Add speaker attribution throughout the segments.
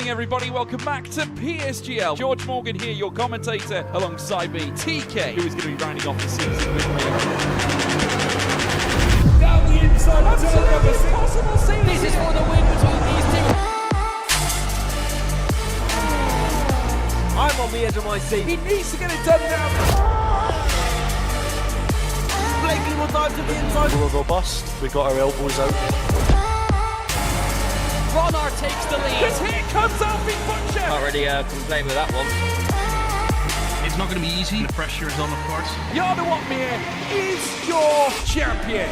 Speaker 1: evening, everybody. Welcome back to PSGL. George Morgan here, your commentator, alongside me, TK, who is going to be rounding off the season with me.
Speaker 2: Down the inside,
Speaker 1: absolutely possible scene.
Speaker 3: This is for the win between these two.
Speaker 2: I'm on the edge of my seat.
Speaker 1: He needs to get it done now.
Speaker 2: Blakely will dive to the inside.
Speaker 4: We're robust. We've got our elbows out.
Speaker 3: Ronard takes the lead.
Speaker 1: Because here comes Alfie Butcher.
Speaker 5: Can't really complain with that one.
Speaker 6: It's not going to be easy. The pressure is on, of course.
Speaker 1: Yarda Watmere is your champion.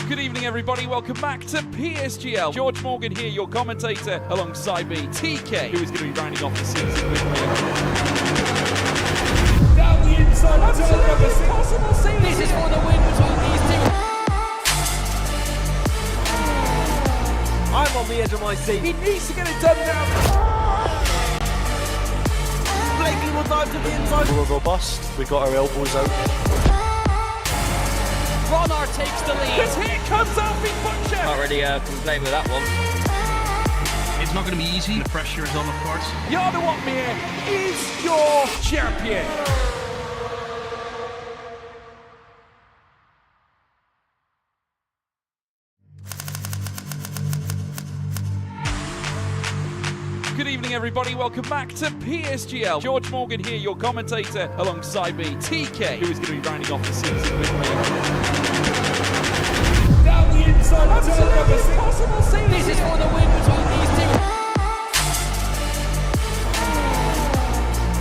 Speaker 1: Good evening, everybody. Welcome back to PSGL. George Morgan here, your commentator, alongside me, TK, who is going to be rounding off the season with me.
Speaker 2: Down the inside,
Speaker 1: absolutely possible scene.
Speaker 3: This is for the win between these two.
Speaker 2: I'm on the edge of my seat.
Speaker 1: He needs to get it done now.
Speaker 2: Blakely will dive to the inside.
Speaker 4: We're robust. We've got our elbows out.
Speaker 3: Ronard takes the lead.
Speaker 1: Because here comes Alfie Butcher.
Speaker 5: Can't really complain with that one.
Speaker 6: It's not going to be easy. The pressure is on, of course.
Speaker 1: Yarda Watmere is your champion. Good evening, everybody. Welcome back to PSGL. George Morgan here, your commentator, alongside me, TK, who is going to be rounding off the season with me.
Speaker 2: Down the inside,
Speaker 1: absolutely possible scene.
Speaker 3: This is for the win between these two.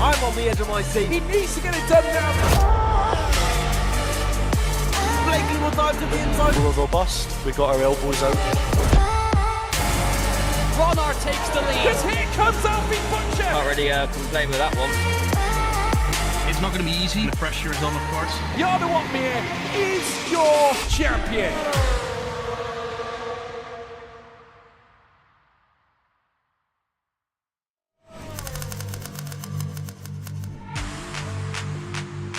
Speaker 2: I'm on the edge of my seat.
Speaker 1: He needs to get it done now.
Speaker 2: Blakely will dive to the inside.
Speaker 4: We're robust. We've got our elbows out.
Speaker 3: Ronard takes the lead.
Speaker 1: Because here comes Alfie Butcher.
Speaker 5: Can't really complain with that one.
Speaker 6: It's not going to be easy. The pressure is on, of course.
Speaker 1: Yarda Watmere is your champion.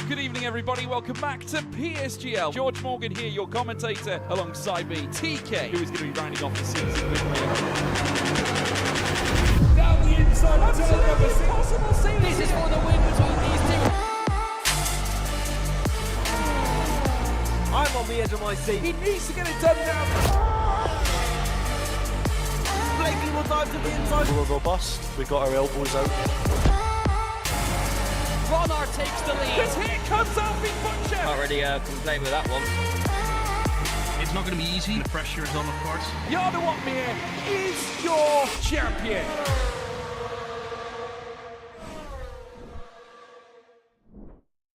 Speaker 1: Good evening, everybody. Welcome back to PSGL. George Morgan here, your commentator, alongside me, TK, who is going to be rounding off the season with me.
Speaker 2: Down the inside,
Speaker 1: absolutely possible scene.
Speaker 3: This is for the win between these two.
Speaker 2: I'm on the edge of my seat.
Speaker 1: He needs to get it done now.
Speaker 2: Blakely will dive to the inside.
Speaker 4: We're robust. We've got our elbows out.
Speaker 3: Ronard takes the lead.
Speaker 1: Because here comes Alfie Butcher.
Speaker 5: Can't really complain with that one.
Speaker 6: It's not going to be easy. The pressure is on, of course.
Speaker 1: Yarda Watmere is your champion.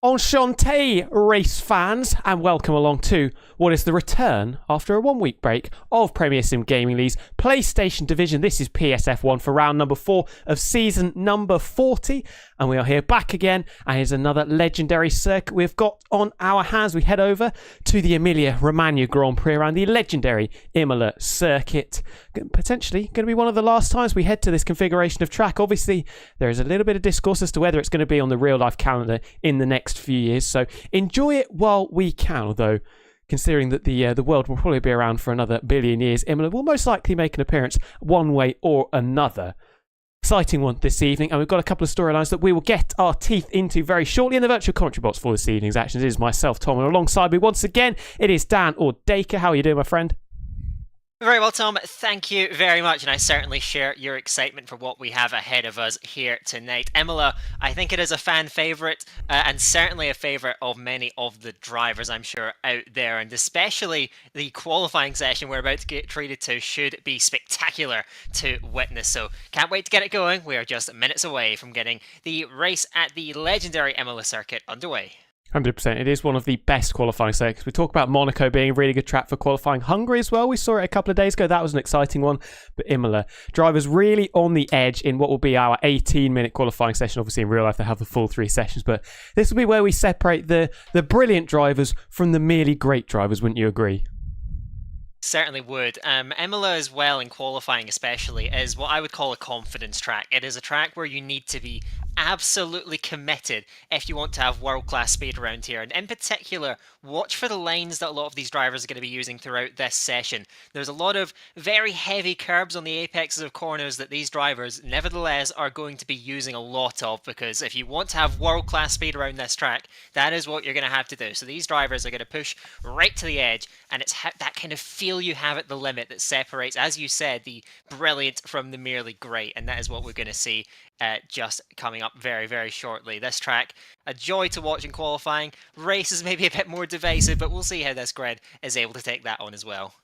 Speaker 7: Enchanté, race fans, and welcome along to what is the return after a 1 week break of Premier Sim Gaming League's PlayStation Division. This is PSF1 for round number 4 of season number 40, and we are here back again, and here's another legendary circuit we've got on our hands. We head over to the Emilia-Romagna Grand Prix around the legendary Imola circuit. Potentially going to be one of the last times we head to this configuration of track. Obviously, there is a little bit of discourse as to whether it's going to be on the real-life calendar in the next few years, so enjoy it while we can, although considering that the world will probably be around for another billion years, Imola will most likely make an appearance one way or another. Exciting one this evening, and we've got a couple of storylines that we will get our teeth into very shortly in the virtual commentary box for this evening's actions. It is myself, Tom, and alongside me once again it is Dan or Dacre. How are you doing, my friend?
Speaker 8: Very well, Tom. Thank you very much, and I certainly share your excitement for what we have ahead of us here tonight. Imola, I think it is a fan favourite, and certainly a favourite of many of the drivers, I'm sure, out there, and especially the qualifying session we're about to get treated to should be spectacular to witness. So can't wait to get it going. We are just minutes away from getting the race at the legendary Imola circuit underway.
Speaker 7: 100%. It is one of the best qualifying circuits. We talk about Monaco being a really good track for qualifying. Hungary as well. We saw it a couple of days ago. That was an exciting one. But Imola, drivers really on the edge in what will be our 18-minute qualifying session. Obviously, in real life, they have the full 3 sessions. But this will be where we separate the brilliant drivers from the merely great drivers, wouldn't you agree?
Speaker 8: Certainly would. Imola as well, in qualifying especially, is what I would call a confidence track. It is a track where you need to be absolutely committed if you want to have world-class speed around here. And in particular, watch for the lines that a lot of these drivers are going to be using throughout this session. There's a lot of very heavy curbs on the apexes of corners that these drivers, nevertheless, are going to be using a lot of, because if you want to have world-class speed around this track, that is what you're going to have to do. So these drivers are going to push right to the edge, and it's that kind of feel you have at the limit that separates, as you said, the brilliant from the merely great, and that is what we're going to see just coming up very, very shortly. This track, a joy to watch in qualifying. Race is maybe a bit more divisive, but we'll see how this grid is able to take that on as well.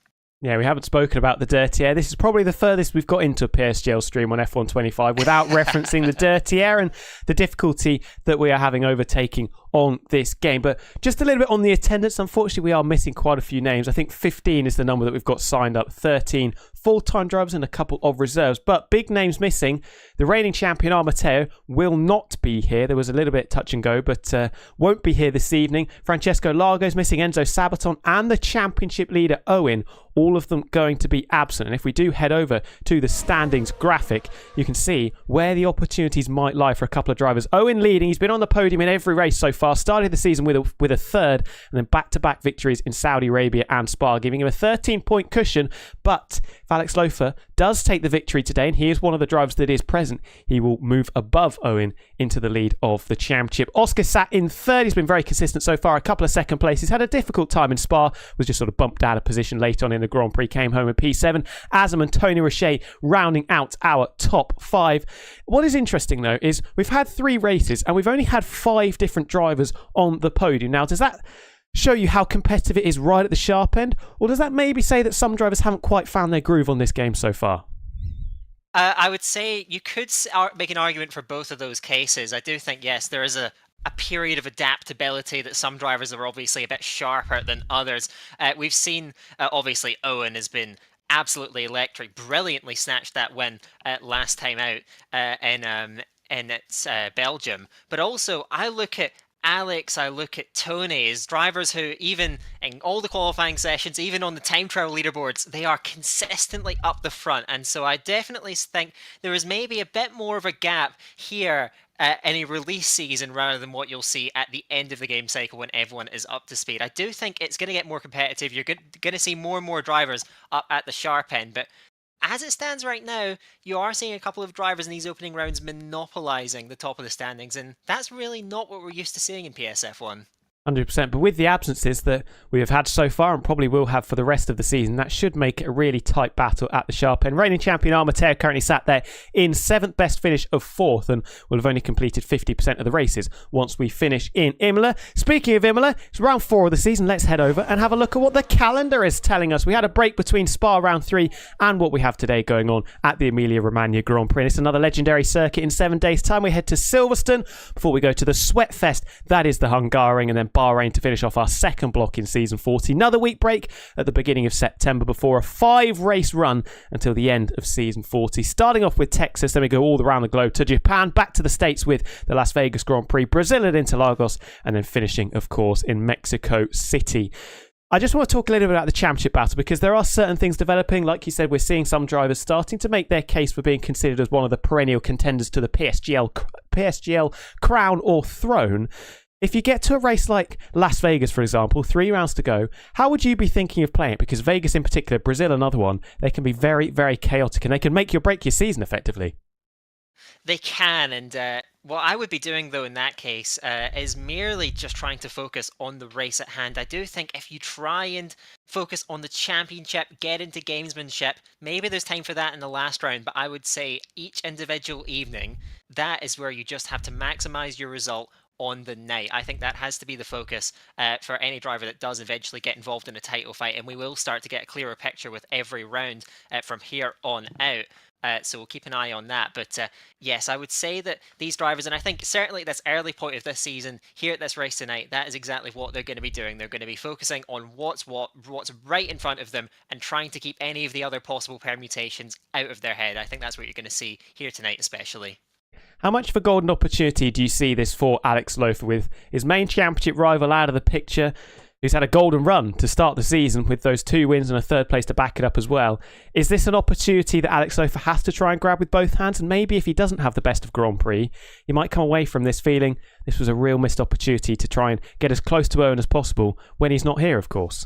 Speaker 7: Yeah, we haven't spoken about the dirty air. This is probably the furthest we've got into a PSGL stream on F125 without referencing the dirty air and the difficulty that we are having overtaking on this game. But just a little bit on the attendance. Unfortunately, we are missing quite a few names. I think 15 is the number that we've got signed up. 13 full-time drivers and a couple of reserves. But big names missing. The reigning champion, Matteo, will not be here. There was a little bit touch and go, but won't be here this evening. Francesco Largo's missing, Enzo Sabaton, and the championship leader, Owen. All of them going to be absent. And if we do head over to the standings graphic, you can see where the opportunities might lie for a couple of drivers. Owen leading. He's been on the podium in every race so far. Started the season with a third, and then back-to-back victories in Saudi Arabia and Spa, giving him a 13-point cushion. But if Alex Lofer does take the victory today, and he is one of the drivers that is present, he will move above Owen into the lead of the championship. Oscar sat in third. He's been very consistent so far. A couple of second places. Had a difficult time in Spa. Was just sort of bumped out of position late on in the Grand Prix. Came home in P7. Azam and Tony Roche rounding out our top 5. What is interesting, though, is we've had 3 races and we've only had 5 different drivers on the podium. Now, does that show you how competitive it is right at the sharp end? Or does that maybe say that some drivers haven't quite found their groove on this game so far?
Speaker 8: I would say you could make an argument for both of those cases. I do think, yes, there is a period of adaptability that some drivers are obviously a bit sharper than others. We've seen, obviously, Owen has been absolutely electric, brilliantly snatched that win last time out in Belgium. But also, I look at Alex, I look at Tony as drivers who, even in all the qualifying sessions, even on the time trial leaderboards, they are consistently up the front. And so I definitely think there is maybe a bit more of a gap here in a release season rather than what you'll see at the end of the game cycle when everyone is up to speed. I do think it's going to get more competitive. You're going to see more and more drivers up at the sharp end, but as it stands right now, you are seeing a couple of drivers in these opening rounds monopolising the top of the standings, and that's really not what we're used to seeing in PSF1.
Speaker 7: 100%, but with the absences that we have had so far and probably will have for the rest of the season, that should make it a really tight battle at the sharp end. Reigning champion Matteo currently sat there in 7th, best finish of 4th, and will have only completed 50% of the races once we finish in Imola. Speaking of Imola, it's round 4 of the season. Let's head over and have a look at what the calendar is telling us. We had a break between Spa round 3 and what we have today going on at the Emilia-Romagna Grand Prix. It's another legendary circuit in 7 days' time. We head to Silverstone before we go to the Sweatfest. That is the Hungaroring, and then Bahrain to finish off our second block in season 40. Another week break at the beginning of September before a 5-race run until the end of season 40. Starting off with Texas, then we go all around the globe to Japan, back to the States with the Las Vegas Grand Prix, Brazil at Interlagos, and then finishing, of course, in Mexico City. I just want to talk a little bit about the championship battle because there are certain things developing. Like you said, we're seeing some drivers starting to make their case for being considered as one of the perennial contenders to the PSGL crown or throne. If you get to a race like Las Vegas, for example, 3 rounds to go, how would you be thinking of playing it? Because Vegas in particular, Brazil another one, they can be very, very chaotic and they can make or break your season effectively.
Speaker 8: They can, and what I would be doing, though, in that case, is merely just trying to focus on the race at hand. I do think if you try and focus on the championship, get into gamesmanship, maybe there's time for that in the last round, but I would say each individual evening, that is where you just have to maximise your result on the night. I think that has to be the focus for any driver that does eventually get involved in a title fight, and we will start to get a clearer picture with every round from here on out. So we'll keep an eye on that. But yes, I would say that these drivers, and I think certainly at this early point of this season, here at this race tonight, that is exactly what they're going to be doing. They're going to be focusing on what's right in front of them and trying to keep any of the other possible permutations out of their head. I think that's what you're going to see here tonight especially.
Speaker 7: How much of a golden opportunity do you see this for Alex Lofer with his main championship rival out of the picture? who's had a golden run to start the season with those 2 wins and a 3rd place to back it up as well. Is this an opportunity that Alex Lofer has to try and grab with both hands? And maybe if he doesn't have the best of Grand Prix, he might come away from this feeling this was a real missed opportunity to try and get as close to Owen as possible when he's not here, of course.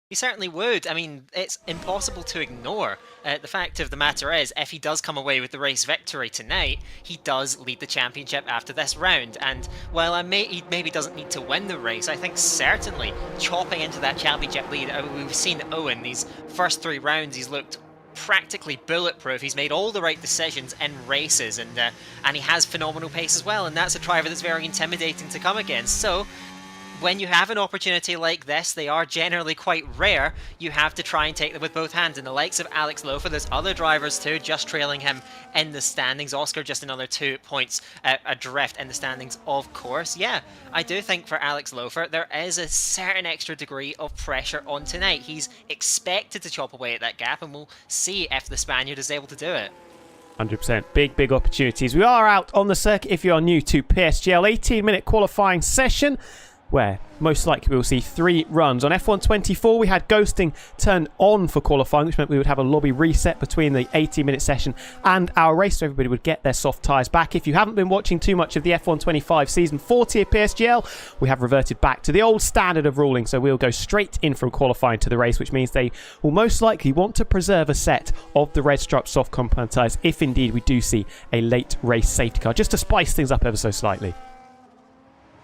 Speaker 8: He certainly would. I mean, it's impossible to ignore. The fact of the matter is, if he does come away with the race victory tonight, he does lead the championship after this round. And while he maybe doesn't need to win the race, I think certainly chopping into that championship lead. We've seen Owen, these first 3 rounds, he's looked practically bulletproof. He's made all the right decisions in races, and he has phenomenal pace as well. And that's a driver that's very intimidating to come against. So when you have an opportunity like this, they are generally quite rare, you have to try and take them with both hands. And the likes of Alex Lofer, there's other drivers too, just trailing him in the standings. Oscar just another 2 points adrift in the standings, of course. Yeah, I do think for Alex Lofer, there is a certain extra degree of pressure on tonight. He's expected to chop away at that gap, and we'll see if the Spaniard is able to do it.
Speaker 7: 100%. Big opportunities. We are out on the circuit if you are new to PSGL. 18-minute qualifying session, where most likely we will see 3 runs. On F124, we had ghosting turned on for qualifying, which meant we would have a lobby reset between the 18-minute session and our race, so everybody would get their soft tyres back. If you haven't been watching too much of the F125 Season 40 at PSGL, we have reverted back to the old standard of ruling, so we'll go straight in from qualifying to the race, which means they will most likely want to preserve a set of the red striped soft compound tyres if indeed we do see a late race safety car, just to spice things up ever so slightly.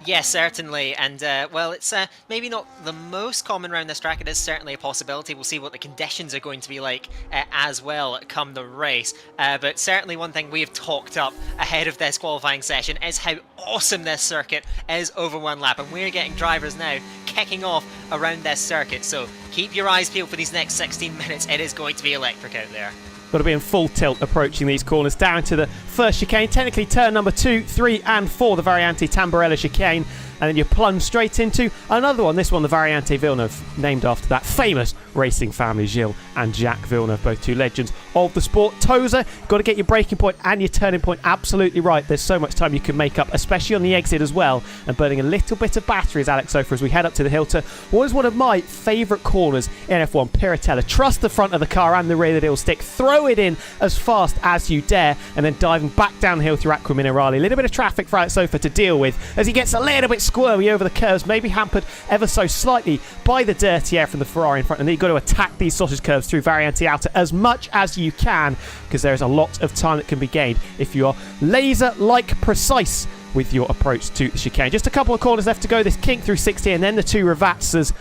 Speaker 8: Yes, certainly, and well, it's maybe not the most common round this track. It is certainly a possibility. We'll see what the conditions are going to be like as well come the race. But certainly one thing we have talked up ahead of this qualifying session is how awesome this circuit is over 1 lap, and we're getting drivers now kicking off around this circuit. So keep your eyes peeled for these next 16 minutes. It is going to be electric out there.
Speaker 7: Got to be in full tilt approaching these corners down to the first chicane, technically turn number 2, 3 and 4, the Variante Tamburello chicane, and then you plunge straight into another one, this one the Variante Villeneuve, named after that famous racing family, Gilles and Jacques Villeneuve, both 2 legends of the sport. Tozer, got to get your braking point and your turning point absolutely right. There's so much time you can make up, especially on the exit as well, and burning a little bit of battery as Alex Lofer as we head up to the hill to what is one of my favourite corners in F1, Piratella. Trust the front of the car and the rear that it will stick, throw it in as fast as you dare, and then diving back down the hill through Aqua Minerale. A little bit of traffic for Alex Lofer to deal with as he gets a little bit squirmy over the curves, maybe hampered ever so slightly by the dirty air from the Ferrari in front, and then you've got to attack these sausage curves through Variante Outer as much as you can, because there is a lot of time that can be gained if you are laser-like precise with your approach to the chicane. Just a couple of corners left to go, this kink through 60 and then the 2 Ravazzas.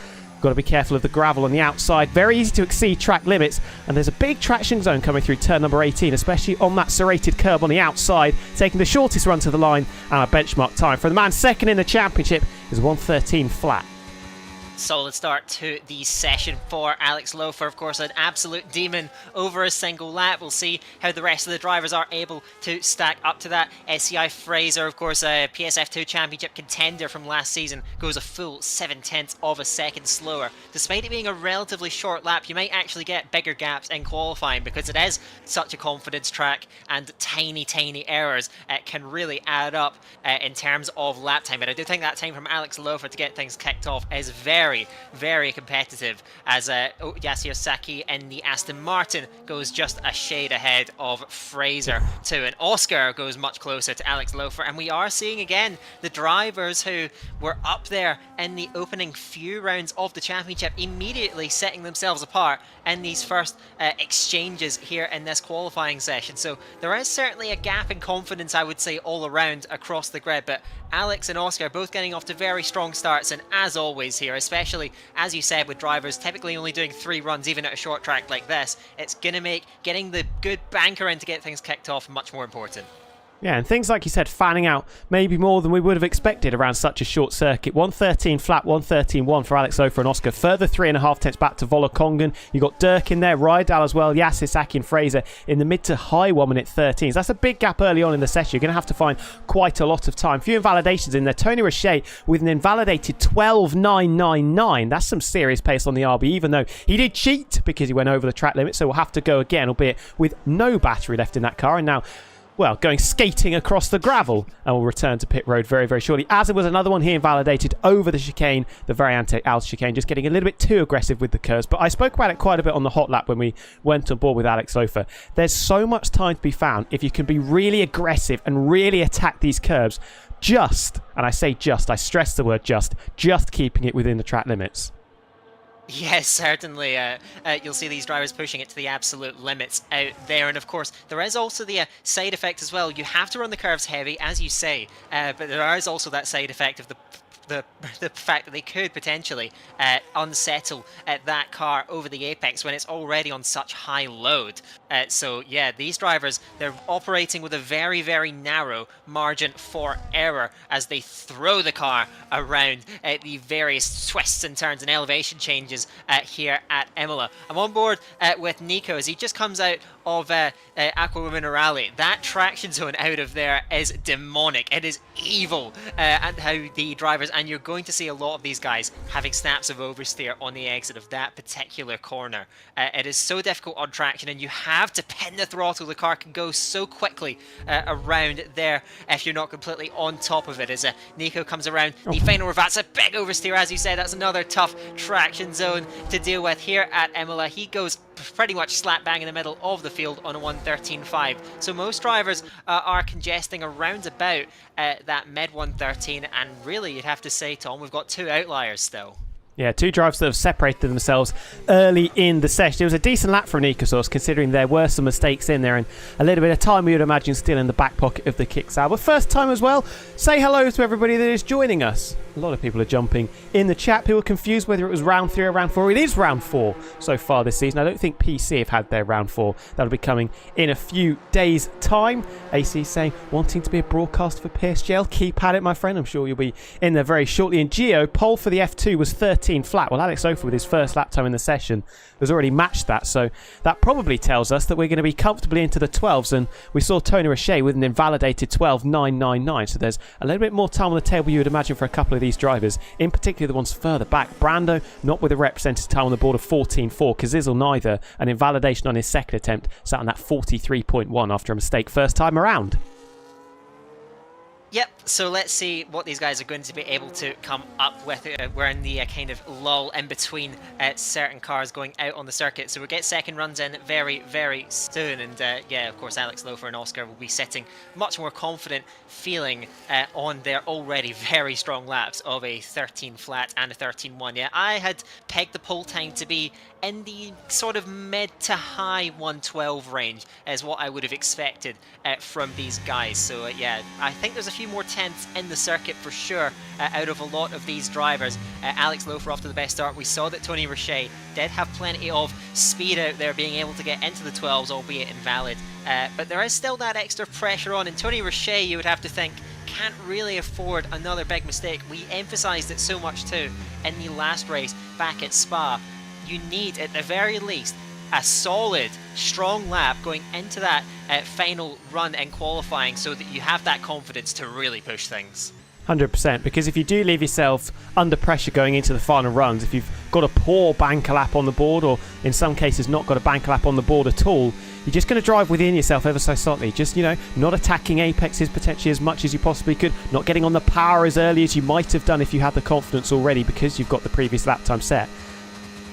Speaker 7: Got to be careful of the gravel on the outside. Very easy to exceed track limits, and there's a big traction zone coming through turn number 18, especially on that serrated curb on the outside, taking the shortest run to the line, and a benchmark time for the man second in the championship is 1:13 flat.
Speaker 8: Solid start to the session for Alex Lofer. Of course, an absolute demon over a single lap. We'll see how the rest of the drivers are able to stack up to that. SCI Fraser, of course, a PSF2 championship contender from last season, goes a full 7/10 of a second slower. Despite it being a relatively short lap, you might actually get bigger gaps in qualifying because it is such a confidence track, and tiny errors can really add up in terms of lap time. But I do think that time from Alex Lofer to get things kicked off is very competitive, as Yasuo Saki in the Aston Martin goes just a shade ahead of Fraser too, and Oscar goes much closer to Alex Lofer. And we are seeing again the drivers who were up there in the opening few rounds of the championship immediately setting themselves apart in these first exchanges here in this qualifying session. So there is certainly a gap in confidence, I would say, all around across the grid, but Alex and Oscar both getting off to very strong starts, and as always here, especially as you said with drivers typically only doing 3 runs even at a short track like this, it's going to make getting the good banker in to get things kicked off much more important.
Speaker 7: Yeah, and things like you said, fanning out maybe more than we would have expected around such a short circuit. 1:13 flat, 1:13.1 for Alex Lofer and Oscar. Further 3.5 tenths back to Volokongan. You got Dirk in there, Rydal as well, Yassis, Saki and Fraser in the mid to high 1-minute 13s. That's a big gap early on in the session. You're going to have to find quite a lot of time. Few invalidations in there. Tony Roche with an invalidated 12.999. That's some serious pace on the RB, even though he did cheat because he went over the track limit, so we'll have to go again, albeit with no battery left in that car. And now well, going skating across the gravel, and will return to pit road very, very shortly. As it was another one he invalidated over the chicane, the very anti-outer chicane, just getting a little bit too aggressive with the curves. But I spoke about it quite a bit on the hot lap when we went on board with Alex Lofer. There's so much time to be found if you can be really aggressive and really attack these curves. Just, and I say just, I stress the word just keeping it within the track limits.
Speaker 8: Yes, certainly. You'll see these drivers pushing it to the absolute limits out there. And of course, there is also the side effect as well. You have to run the curves heavy, as you say, but there is also that side effect of the fact that they could potentially unsettle that car over the apex when it's already on such high load. So yeah, these drivers, they're operating with a very, very narrow margin for error as they throw the car around the various twists and turns and elevation changes here at Imola. I'm on board with Nico as he just comes out of Aqua Minerale. That traction zone out of there is demonic. It is evil and how the drivers, and you're going to see a lot of these guys having snaps of oversteer on the exit of that particular corner. It is so difficult on traction, and you have to pin the throttle. The car can go so quickly around there if you're not completely on top of it. As Nico comes around the final rev, that's a big oversteer, as you said. That's another tough traction zone to deal with here at Imola. He goes pretty much slap bang in the middle of the field on a 113.5. So most drivers are congesting around about that mid 113, and really you'd have to say, Tom, we've got two outliers still.
Speaker 7: Yeah, two drivers that have separated themselves early in the session. It was a decent lap from Nikosaurus, considering there were some mistakes in there and a little bit of time we would imagine still in the back pocket of the Kicksal. But first time as well, say hello to everybody that is joining us. A lot of people are jumping in the chat. People are confused whether it was round 3 or round 4. It is round 4 so far this season. I don't think PC have had their round 4. That'll be coming in a few days' time. AC saying, wanting to be a broadcaster for PSGL. Keep at it, my friend. I'm sure you'll be in there very shortly. And Gio, pole for the F2 was 13 flat. Well, Alex Lofer with his first lap time in the session has already matched that. So that probably tells us that we're going to be comfortably into the 12s. And we saw Tony Roche with an invalidated 12.999. So there's a little bit more time on the table you would imagine for a couple of these drivers, in particular the ones further back. Brando, not with a representative time on the board of 14.4. Kazizel neither. An invalidation on his second attempt, sat on that 43.1 after a mistake first time around.
Speaker 8: Yep, so let's see what these guys are going to be able to come up with. We're in the kind of lull in between certain cars going out on the circuit, so we'll get second runs in very, very soon. And yeah, of course, Alex Lofer and Oscar will be sitting much more confident feeling on their already very strong laps of a 13 flat and a 13.1. Yeah, I had pegged the pole time to be in the sort of mid to high 112 range is what I would have expected from these guys. So yeah, I think there's a few more tenths in the circuit for sure out of a lot of these drivers. Alex Lofer off to the best start. We saw that Tony Roche did have plenty of speed out there, being able to get into the 12s, albeit invalid. But there is still that extra pressure on, and Tony Roche, you would have to think, can't really afford another big mistake. We emphasised it so much too in the last race back at Spa. You need, at the very least, a solid, strong lap going into that final run in qualifying so that you have that confidence to really push things.
Speaker 7: 100%, because if you do leave yourself under pressure going into the final runs, if you've got a poor banker lap on the board, or in some cases not got a banker lap on the board at all, you're just going to drive within yourself ever so slightly. Just, you know, not attacking apexes potentially as much as you possibly could, not getting on the power as early as you might have done if you had the confidence already because you've got the previous lap time set.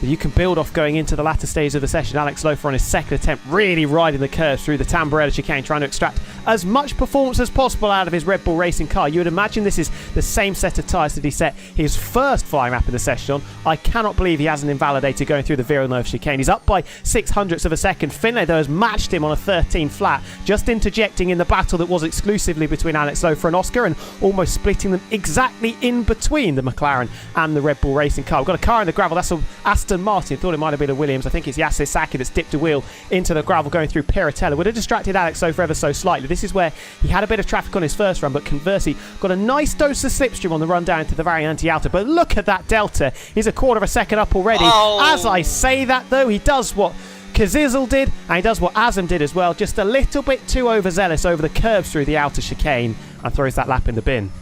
Speaker 7: But you can build off going into the latter stage of the session. Alex Lofer on his second attempt, really riding the curves through the Tamburello chicane, trying to extract as much performance as possible out of his Red Bull Racing car. You would imagine this is the same set of tyres that he set his first flying lap in the session on. I cannot believe he hasn't invalidated going through the Villeneuve chicane. He's up by 0.06 of a second. Finlay, though, has matched him on a 13 flat, just interjecting in the battle that was exclusively between Alex Lofer and Oscar, and almost splitting them exactly in between the McLaren and the Red Bull Racing car. We've got a car in the gravel. That's a Aston Martin. Thought it might have been a Williams. I think it's Yasser Saki that's dipped a wheel into the gravel going through Piratella. Would have distracted Alex Lofer ever so slightly. This is where he had a bit of traffic on his first run, but conversely got a nice dose of slipstream on the run down to the Variante Alta. But look at that delta. He's a quarter of a second up already.
Speaker 8: Oh.
Speaker 7: As I say that, though, he does what Kazizel did, and he does what Azam did as well. Just a little bit too overzealous over the curves through the outer chicane, and throws that lap in the bin.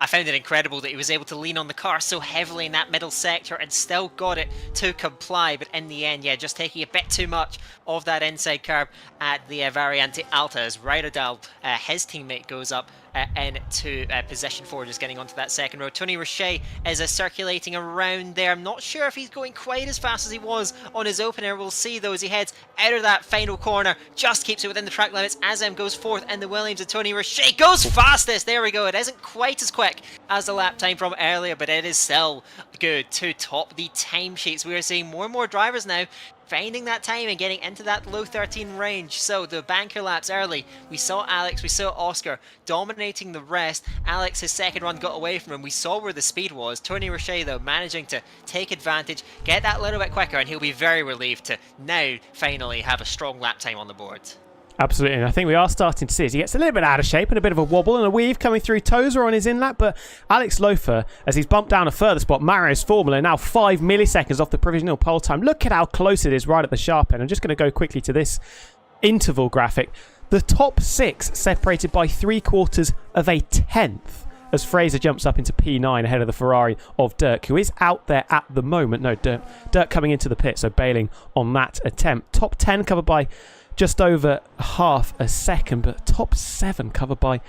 Speaker 8: I found it incredible that he was able to lean on the car so heavily in that middle sector and still got it to comply. But in the end, yeah, just taking a bit too much of that inside curb at the Variante Alta as Raiderdal, his teammate, goes up into position 4, just getting onto that second row. Tony Roche is circulating around there. I'm not sure if he's going quite as fast as he was on his opener. We'll see though as he heads out of that final corner. Just keeps it within the track limits. Azem goes fourth and the Williams and Tony Roche goes fastest. There we go. It isn't quite as quick as the lap time from earlier, but it is still good to top the timesheets. We are seeing more and more drivers now finding that time and getting into that low 13 range. So the banker laps early, we saw Alex, we saw Oscar dominating the rest. Alex, his second run got away from him. We saw where the speed was. Tony Roche though managing to take advantage, get that little bit quicker, and he'll be very relieved to now finally have a strong lap time on the board.
Speaker 7: Absolutely, and I think we are starting to see as he gets a little bit out of shape and a bit of a wobble and a weave coming through Tozer on his in-lap, but Alex Lofer, as he's bumped down a further spot, Mario's Formula now 5 milliseconds off the provisional pole time. Look at how close it is right at the sharp end. I'm just going to go quickly to this interval graphic. The top 6 separated by 3/4 of a tenth as Fraser jumps up into P9 ahead of the Ferrari of Dirk, who is out there at the moment. No, Dirk coming into the pit, so bailing on that attempt. Top 10 covered by just over half a second, but top 7 covered by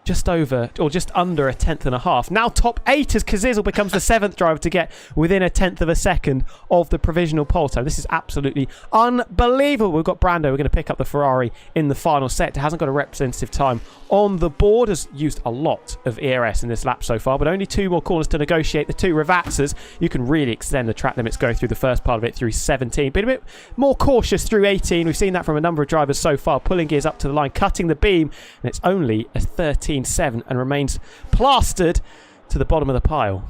Speaker 7: just over or just under a tenth and a half. Now top 8 as Kazizel becomes the 7th driver to get within a tenth of a second of the provisional pole time. This is absolutely unbelievable. We've got Brando. We're going to pick up the Ferrari in the final sector. Hasn't got a representative time on the board. Has used a lot of ERS in this lap so far, but only 2 more corners to negotiate. The 2 Ravazzas, you can really extend the track limits going through the first part of it through 17, but a bit more cautious through 18. We've seen that from a number of drivers so far, pulling gears up to the line, cutting the beam, and it's only a 13.7 and remains plastered to the bottom of the pile.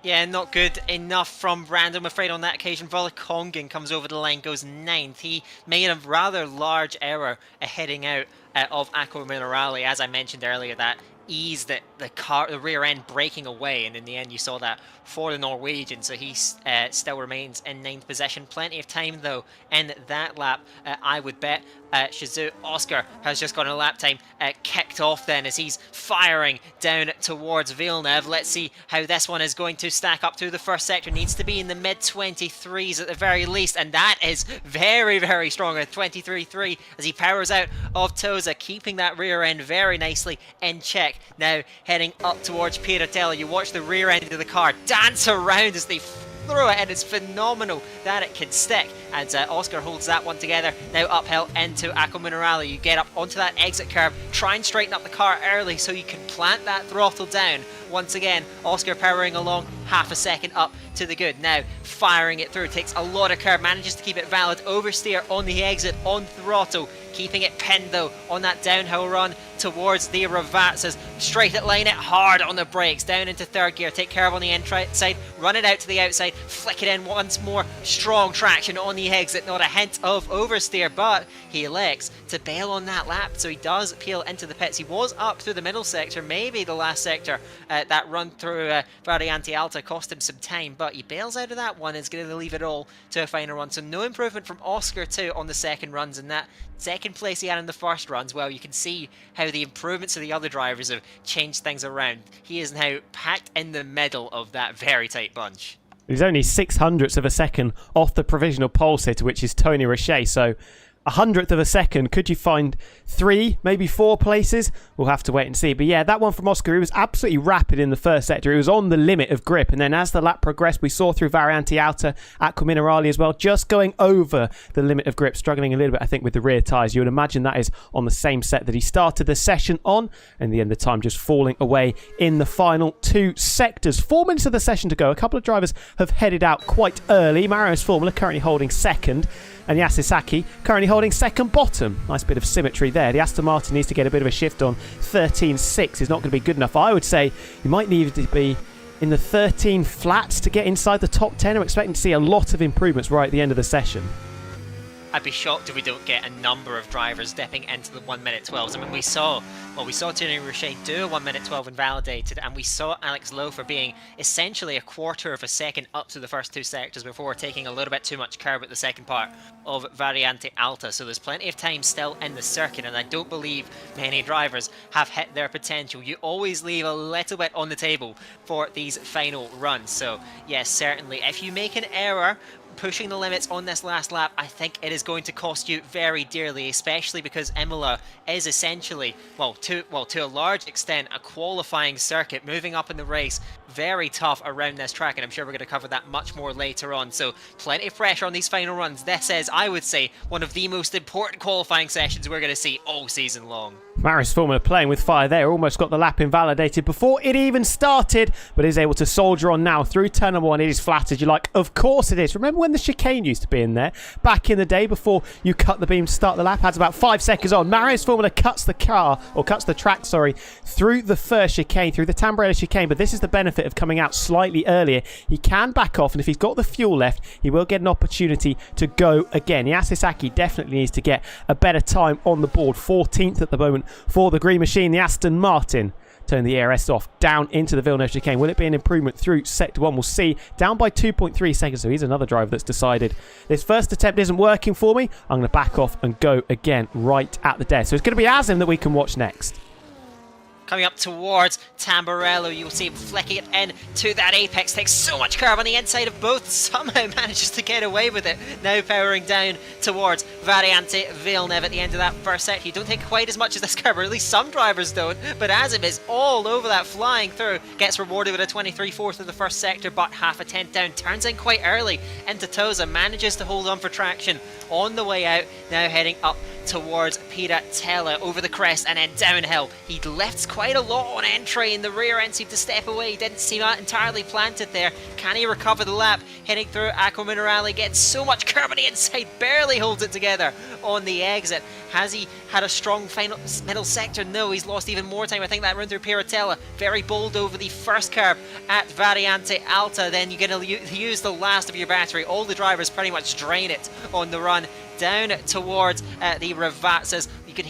Speaker 8: Yeah, not good enough from Brando, I'm afraid, on that occasion. Volakongen comes over the line, goes 9th. He made a rather large error heading out of Aqua Minerale, as I mentioned earlier, that ease that the rear end breaking away, and in the end you saw that for the Norwegian, so he still remains in 9th position. Plenty of time though in that lap, I would bet. Shizu Oscar has just got a lap time kicked off then as he's firing down towards Villeneuve. Let's see how this one is going to stack up to the first sector. Needs to be in the mid 23s at the very least, and that is very, very strong at 23.3 as he powers out of Toza, keeping that rear end very nicely in check. Now heading up towards Piratella, you watch the rear end of the car dance around as they throw it, and it's phenomenal that it can stick, and Oscar holds that one together. Now uphill into Aqua Minerale, you get up onto that exit curve, try and straighten up the car early so you can plant that throttle down. Once again, Oscar powering along, half a second up to the good. Now firing it through, takes a lot of curve, manages to keep it valid, oversteer on the exit on throttle, keeping it pinned though on that downhill run towards the Ravazzas. Straight at line it hard on the brakes, down into 3rd gear, take curve on the inside, run it out to the outside, flick it in once more, strong traction on the exit, not a hint of oversteer, but he elects to bail on that lap, so he does peel into the pits. He was up through the middle sector, maybe the last sector. That run through Variante Alta cost him some time, but he bails out of that one and is going to leave it all to a final run. So no improvement from Oscar too on the second runs, and that second place he had in the first runs, well, you can see how the improvements of the other drivers have changed things around. He is now packed in the middle of that very tight bunch.
Speaker 7: He's only 0.06 of a second off the provisional pole sitter, which is Tony Roche, so 100th of a second. Could you find 3, maybe 4 places? We'll have to wait and see. But yeah, that one from Oscar, he was absolutely rapid in the first sector. He was on the limit of grip. And then as the lap progressed, we saw through Variante Alta, Aqua Minerale as well, just going over the limit of grip, struggling a little bit, I think, with the rear tyres. You would imagine that is on the same set that he started the session on. And the end of the time just falling away in the final 2 sectors. 4 minutes of the session to go. A couple of drivers have headed out quite early. Mario's Formula currently holding 2nd. And Yasisaki currently holding 2nd bottom. Nice bit of symmetry there. The Aston Martin needs to get a bit of a shift on. 13.6 is not going to be good enough. I would say you might need to be in the 13 flats to get inside the top 10. I'm expecting to see a lot of improvements right at the end of the session.
Speaker 8: I'd be shocked if we don't get a number of drivers dipping into the 1 minute 12s. I mean, we saw Tony Roche do a 1 minute 12 invalidated, and we saw Alex Loeffler being essentially a quarter of a second up to the first two sectors before taking a little bit too much curb at the second part of Variante Alta. So there's plenty of time still in the circuit, and I don't believe many drivers have hit their potential. You always leave a little bit on the table for these final runs. So yes, certainly, if you make an error pushing the limits on this last lap, I think it is going to cost you very dearly, especially because Imola is essentially, to a large extent, a qualifying circuit. Moving up in the race, very tough around this track, and I'm sure we're going to cover that much more later on. So plenty of pressure on these final runs. This is, I would say, one of the most important qualifying sessions we're going to see all season long.
Speaker 7: Marius Formula playing with fire there, almost got the lap invalidated before it even started, but is able to soldier on now through turn number 1. It is flat as you like. Of course it is. Remember when the chicane used to be in there? Back in the day before you cut the beam to start the lap, has about 5 seconds on. Marius Formula cuts the track, through the first chicane, through the Tamburello chicane, but this is the benefit of coming out slightly earlier. He can back off, and if he's got the fuel left, he will get an opportunity to go again. Yasisaki definitely needs to get a better time on the board. 14th at the moment for the Green Machine, the Aston Martin. Turn the ARS off down into the Villeneuve chicane. Will it be an improvement through sector 1? We'll see. Down by 2.3 seconds, so he's another driver that's decided this first attempt isn't working for me. I'm going to back off and go again right at the death. So it's going to be Azim that we can watch next.
Speaker 8: Coming up towards Tamburello, you'll see him flicking it in to that apex. Takes so much curve on the inside of both. Somehow manages to get away with it. Now powering down towards Variante Villeneuve at the end of that first set. You don't take quite as much as this curve, or at least some drivers don't. But Azim is all over that, flying through. Gets rewarded with a 23-4th of the first sector, but half a tenth down. Turns in quite early into Tosa. Manages to hold on for traction on the way out. Now heading up towards Piratella over the crest and then downhill. He lifts quite a lot on entry, and the rear end seemed to step away. He didn't seem entirely planted there. Can he recover the lap? Heading through Aqua Minerale, gets so much curve on the inside, barely holds it together on the exit. Has he had a strong middle sector? No, he's lost even more time. I think that run through Piratella, very bold over the first curve at Variante Alta. Then you're going to use the last of your battery. All the drivers pretty much drain it on the run down towards the Ravazzas. You can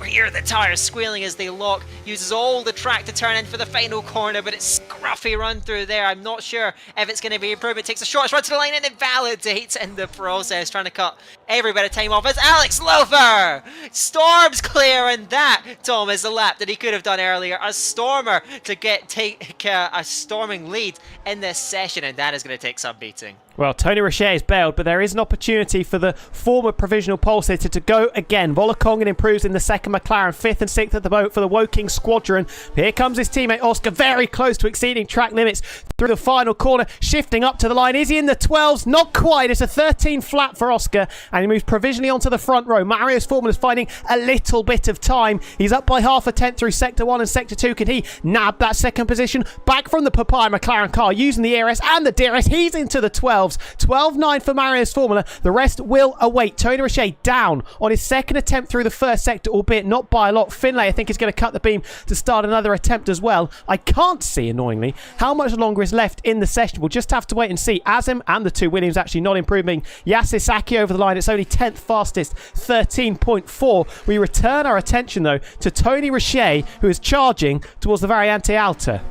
Speaker 8: hear the tyres squealing as they lock. Uses all the track to turn in for the final corner, but it's scruffy run through there. I'm not sure if it's going to be improved. It takes a short run to the line and invalidates in the process, trying to cut every bit of time off. It's Alex Loeffler! Storms clear, and that, Tom, is the lap that he could have done earlier. A stormer to take a storming lead in this session, and that is going to take some beating.
Speaker 7: Well, Tony Roche is bailed, but there is an opportunity for the former provisional pole sitter to go again. Volokongen improves in the second McLaren, 5th and 6th at the moment for the Woking squadron. Here comes his teammate Oscar, very close to exceeding track limits through the final corner, shifting up to the line. Is he in the 12s? Not quite. It's a 13 flat for Oscar, and he moves provisionally onto the front row. Marius Formula is finding a little bit of time. He's up by half a tenth through Sector 1 and Sector 2. Can he nab that second position? Back from the Papaya McLaren car, using the ARS and the DRS. He's into the 12s. 12.9 for Marius Formula. The rest will await. Tony Roche down on his second attempt through the first sector, albeit not by a lot. Finlay, I think, is going to cut the beam to start another attempt as well. I can't see, annoyingly, how much longer is left in the session. We'll just have to wait and see. Azim and the two Williams actually not improving. Yasisaki over the line. It's only 10th fastest, 13.4. We return our attention, though, to Tony Roche, who is charging towards the Variante Alta.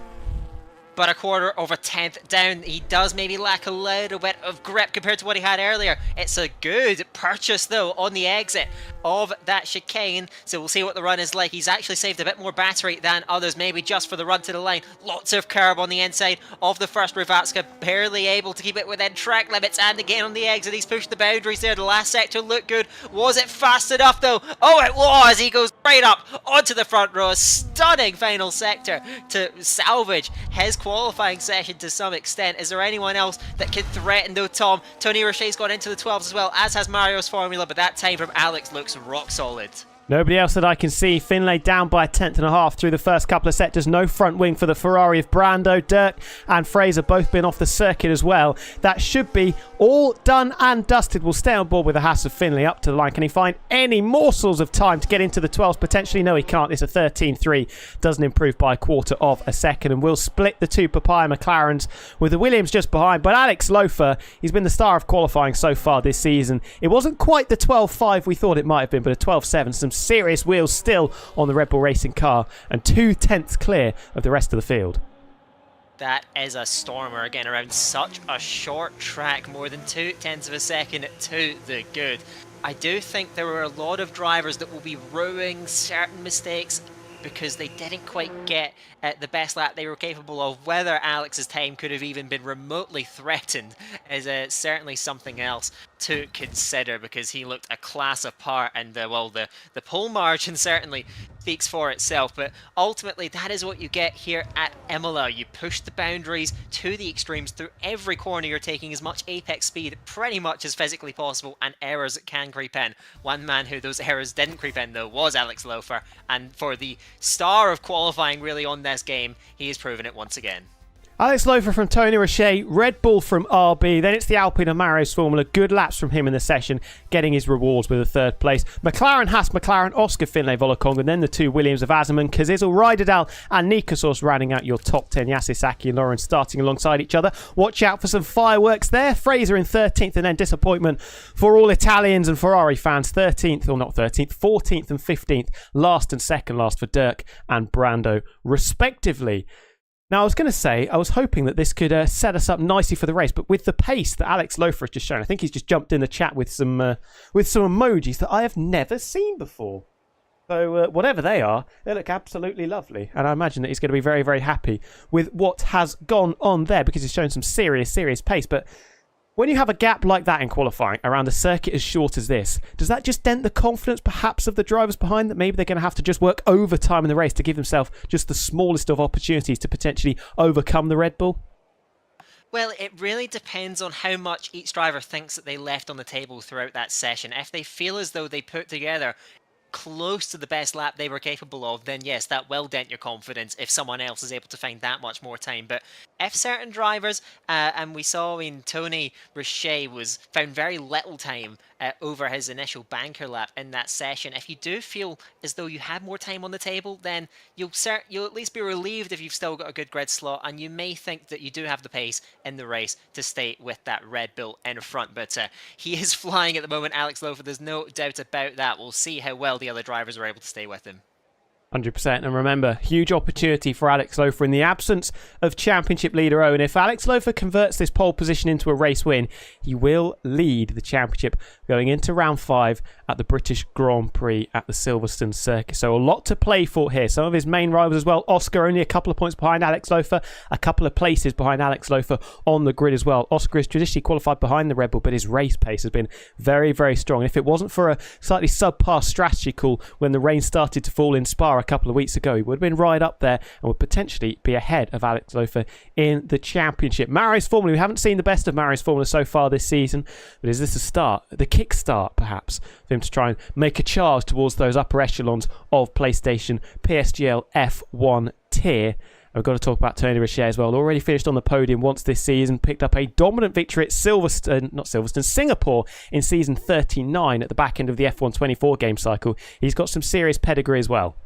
Speaker 8: But a quarter of a tenth down. He does maybe lack a little bit of grip compared to what he had earlier. It's a good purchase, though, on the exit of that chicane. So we'll see what the run is like. He's actually saved a bit more battery than others, maybe just for the run to the line. Lots of curb on the inside of the first Rivacka, barely able to keep it within track limits. And again on the exit, he's pushed the boundaries there. The last sector looked good. Was it fast enough, though? Oh, it was! He goes right up onto the front row. A stunning final sector to salvage his qualifying session to some extent. Is there anyone else that can threaten, though, Tom? Tony Roche's gone into the 12s as well, as has Mario's Formula, but that time from Alex looks rock solid.
Speaker 7: Nobody else that I can see. Finlay down by 1/10.5 through the first couple of sectors. No front wing for the Ferrari of Brando. Dirk and Fraser both been off the circuit as well. That should be all done and dusted. We'll stay on board with the Haas of Finlay up to the line. Can he find any morsels of time to get into the 12s? Potentially, no, he can't. It's a 13.3. Doesn't improve by 1/4 of a second. And we'll split the two Papaya McLarens with the Williams just behind. But Alex Lofer, he's been the star of qualifying so far this season. It wasn't quite the 12.5 we thought it might have been, but a 12.7. Some serious wheels still on the Red Bull Racing car and 2/10 clear of the rest of the field.
Speaker 8: That is a stormer again around such a short track, more than 2/10 of a second to the good. I do think there were a lot of drivers that will be rueing certain mistakes because they didn't quite get the best lap they were capable of. Whether Alex's time could have even been remotely threatened is certainly something else to consider, because he looked a class apart, and well, the pole margin certainly speaks for itself. But ultimately, that is what you get here at Imola. You push the boundaries to the extremes through every corner. You're taking as much apex speed pretty much as physically possible, and errors can creep in. One man who those errors didn't creep in though was Alex Lofer, and for the star of qualifying really on this game, he has proven it once again.
Speaker 7: Alex Lofer from Tony Roche, Red Bull from RB, then it's the Alpine Amaros Formula. Good laps from him in the session, getting his rewards with a 3rd place. McLaren, Haas, McLaren, Oscar, Finlay, Volokong, and then the 2 Williams of Azerman, Kazizel, Ryderdal, and Nikasos rounding out your top 10. Yasisaki and Lauren starting alongside each other. Watch out for some fireworks there. Fraser in 13th, and then disappointment for all Italians and Ferrari fans. 13th, or not 13th, 14th and 15th. Last and second last for Dirk and Brando, respectively. Now, I was going to say, I was hoping that this could set us up nicely for the race, but with the pace that Alex Lofer has just shown, I think he's just jumped in the chat with some emojis that I have never seen before. So whatever they are, they look absolutely lovely. And I imagine that he's going to be very, very happy with what has gone on there, because he's shown some serious pace. But when you have a gap like that in qualifying around a circuit as short as this, does that just dent the confidence perhaps of the drivers behind, that maybe they're going to have to just work overtime in the race to give themselves just the smallest of opportunities to potentially overcome the Red Bull?
Speaker 8: Well, it really depends on how much each driver thinks that they left on the table throughout that session. If they feel as though they put together close to the best lap they were capable of, then yes, that will dent your confidence if someone else is able to find that much more time. But if certain drivers, and we saw in Tony Roche found very little time over his initial banker lap in that session, if you do feel as though you had more time on the table, then you'll at least be relieved if you've still got a good grid slot, and you may think that you do have the pace in the race to stay with that Red Bull in front. But he is flying at the moment, Alex Lofer, there's no doubt about that. We'll see how well the other drivers are able to stay with him.
Speaker 7: 100%. And remember, huge opportunity for Alex Lofer in the absence of championship leader Owen. If Alex Lofer converts this pole position into a race win, he will lead the championship going into round 5 at the British Grand Prix at the Silverstone circuit. So a lot to play for here. Some of his main rivals as well. Oscar only a couple of points behind Alex Lofer, a couple of places behind Alex Lofer on the grid as well. Oscar has traditionally qualified behind the Red Bull, but his race pace has been very, very strong. And if it wasn't for a slightly subpar strategy call when the rain started to fall in Spa a couple of weeks ago, he would have been right up there and would potentially be ahead of Alex Lofer in the championship. Maris Formula, we haven't seen the best of Maris Formula so far this season, but is this a start, the kickstart perhaps, for him to try and make a charge towards those upper echelons of PlayStation PSGL F1 tier? We've got to talk about Tony Roche as well. Already finished on the podium once this season. Picked up a dominant victory at Singapore in season 39 at the back end of the F1 24 game cycle. He's got some serious pedigree as well.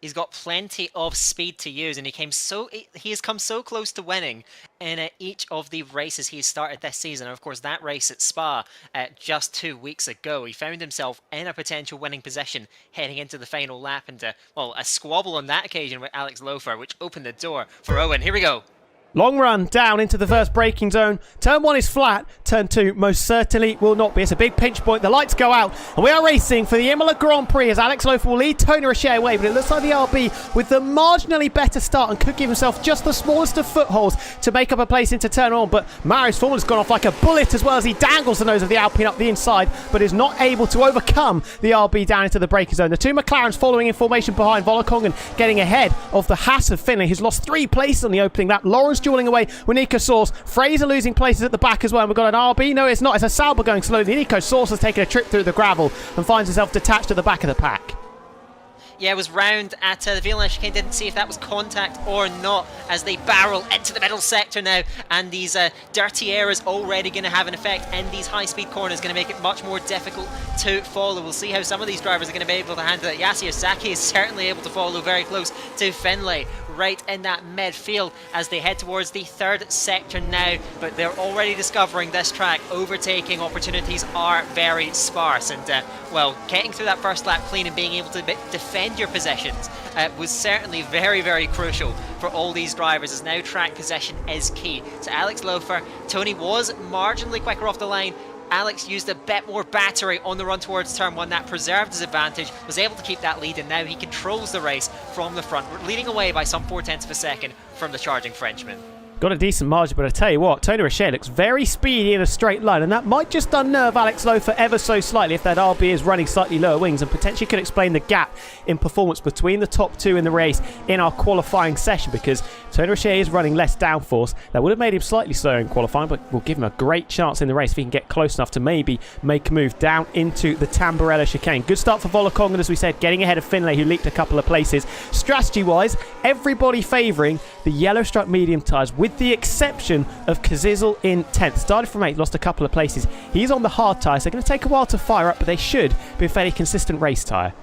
Speaker 8: He's got plenty of speed to use, and he has come so close to winning in each of the races he's started this season. And of course, that race at Spa just 2 weeks ago, he found himself in a potential winning position heading into the final lap, and a squabble on that occasion with Alex Lofer, which opened the door for Owen. Here we go.
Speaker 7: Long run down into the first braking zone. Turn 1 is flat. Turn 2 most certainly will not be. It's a big pinch point. The lights go out. And we are racing for the Imola Grand Prix as Alex Lofer will lead Tony Roche away. But it looks like the RB with the marginally better start and could give himself just the smallest of footholds to make up a place into turn 1. But Maris Formula's gone off like a bullet as well as he dangles the nose of the Alpine up the inside, but is not able to overcome the RB down into the braking zone. The 2 McLarens following in formation behind Volokong and getting ahead of the Haas of Finlay, who's lost 3 places on the opening lap. Lawrence dueling away with Nico Source. Fraser losing places at the back as well. And we've got an RB. No, it's not. It's a Sauber going slowly. Nico Source has taken a trip through the gravel and finds himself detached at the back of the pack.
Speaker 8: Yeah, it was round at the Villeneuve chicane. Didn't see if that was contact or not as they barrel into the middle sector now. And these dirty areas already going to have an effect. And these high-speed corners going to make it much more difficult to follow. We'll see how some of these drivers are going to be able to handle it. Yasir Saki is certainly able to follow very close to Finlay, right in that midfield as they head towards the third sector now. But they're already discovering this track. Overtaking opportunities are very sparse. And, well, getting through that first lap clean and being able to defend your possessions was certainly very, very crucial for all these drivers, as now track possession is key. So Alex Lofer, Tony was marginally quicker off the line. Alex used a bit more battery on the run towards turn 1. That preserved his advantage, was able to keep that lead, and now he controls the race from the front, leading away by some 0.4 of a second from the charging Frenchman.
Speaker 7: Got a decent margin, but I tell you what, Tony Roche looks very speedy in a straight line, and that might just unnerve Alex Lofer ever so slightly if that RB is running slightly lower wings, and potentially could explain the gap in performance between the top two in the race in our qualifying session, because Tony Roche is running less downforce. That would have made him slightly slower in qualifying, but will give him a great chance in the race if he can get close enough to maybe make a move down into the Tamburello chicane. Good start for Volakongan, as we said, getting ahead of Finlay, who leaked a couple of places. Strategy-wise, everybody favouring the yellow stripe medium tyres, with the exception of Kazizel in 10th. Started from 8th, lost a couple of places. He's on the hard tyres. They're going to take a while to fire up, but they should be a fairly consistent race tyre.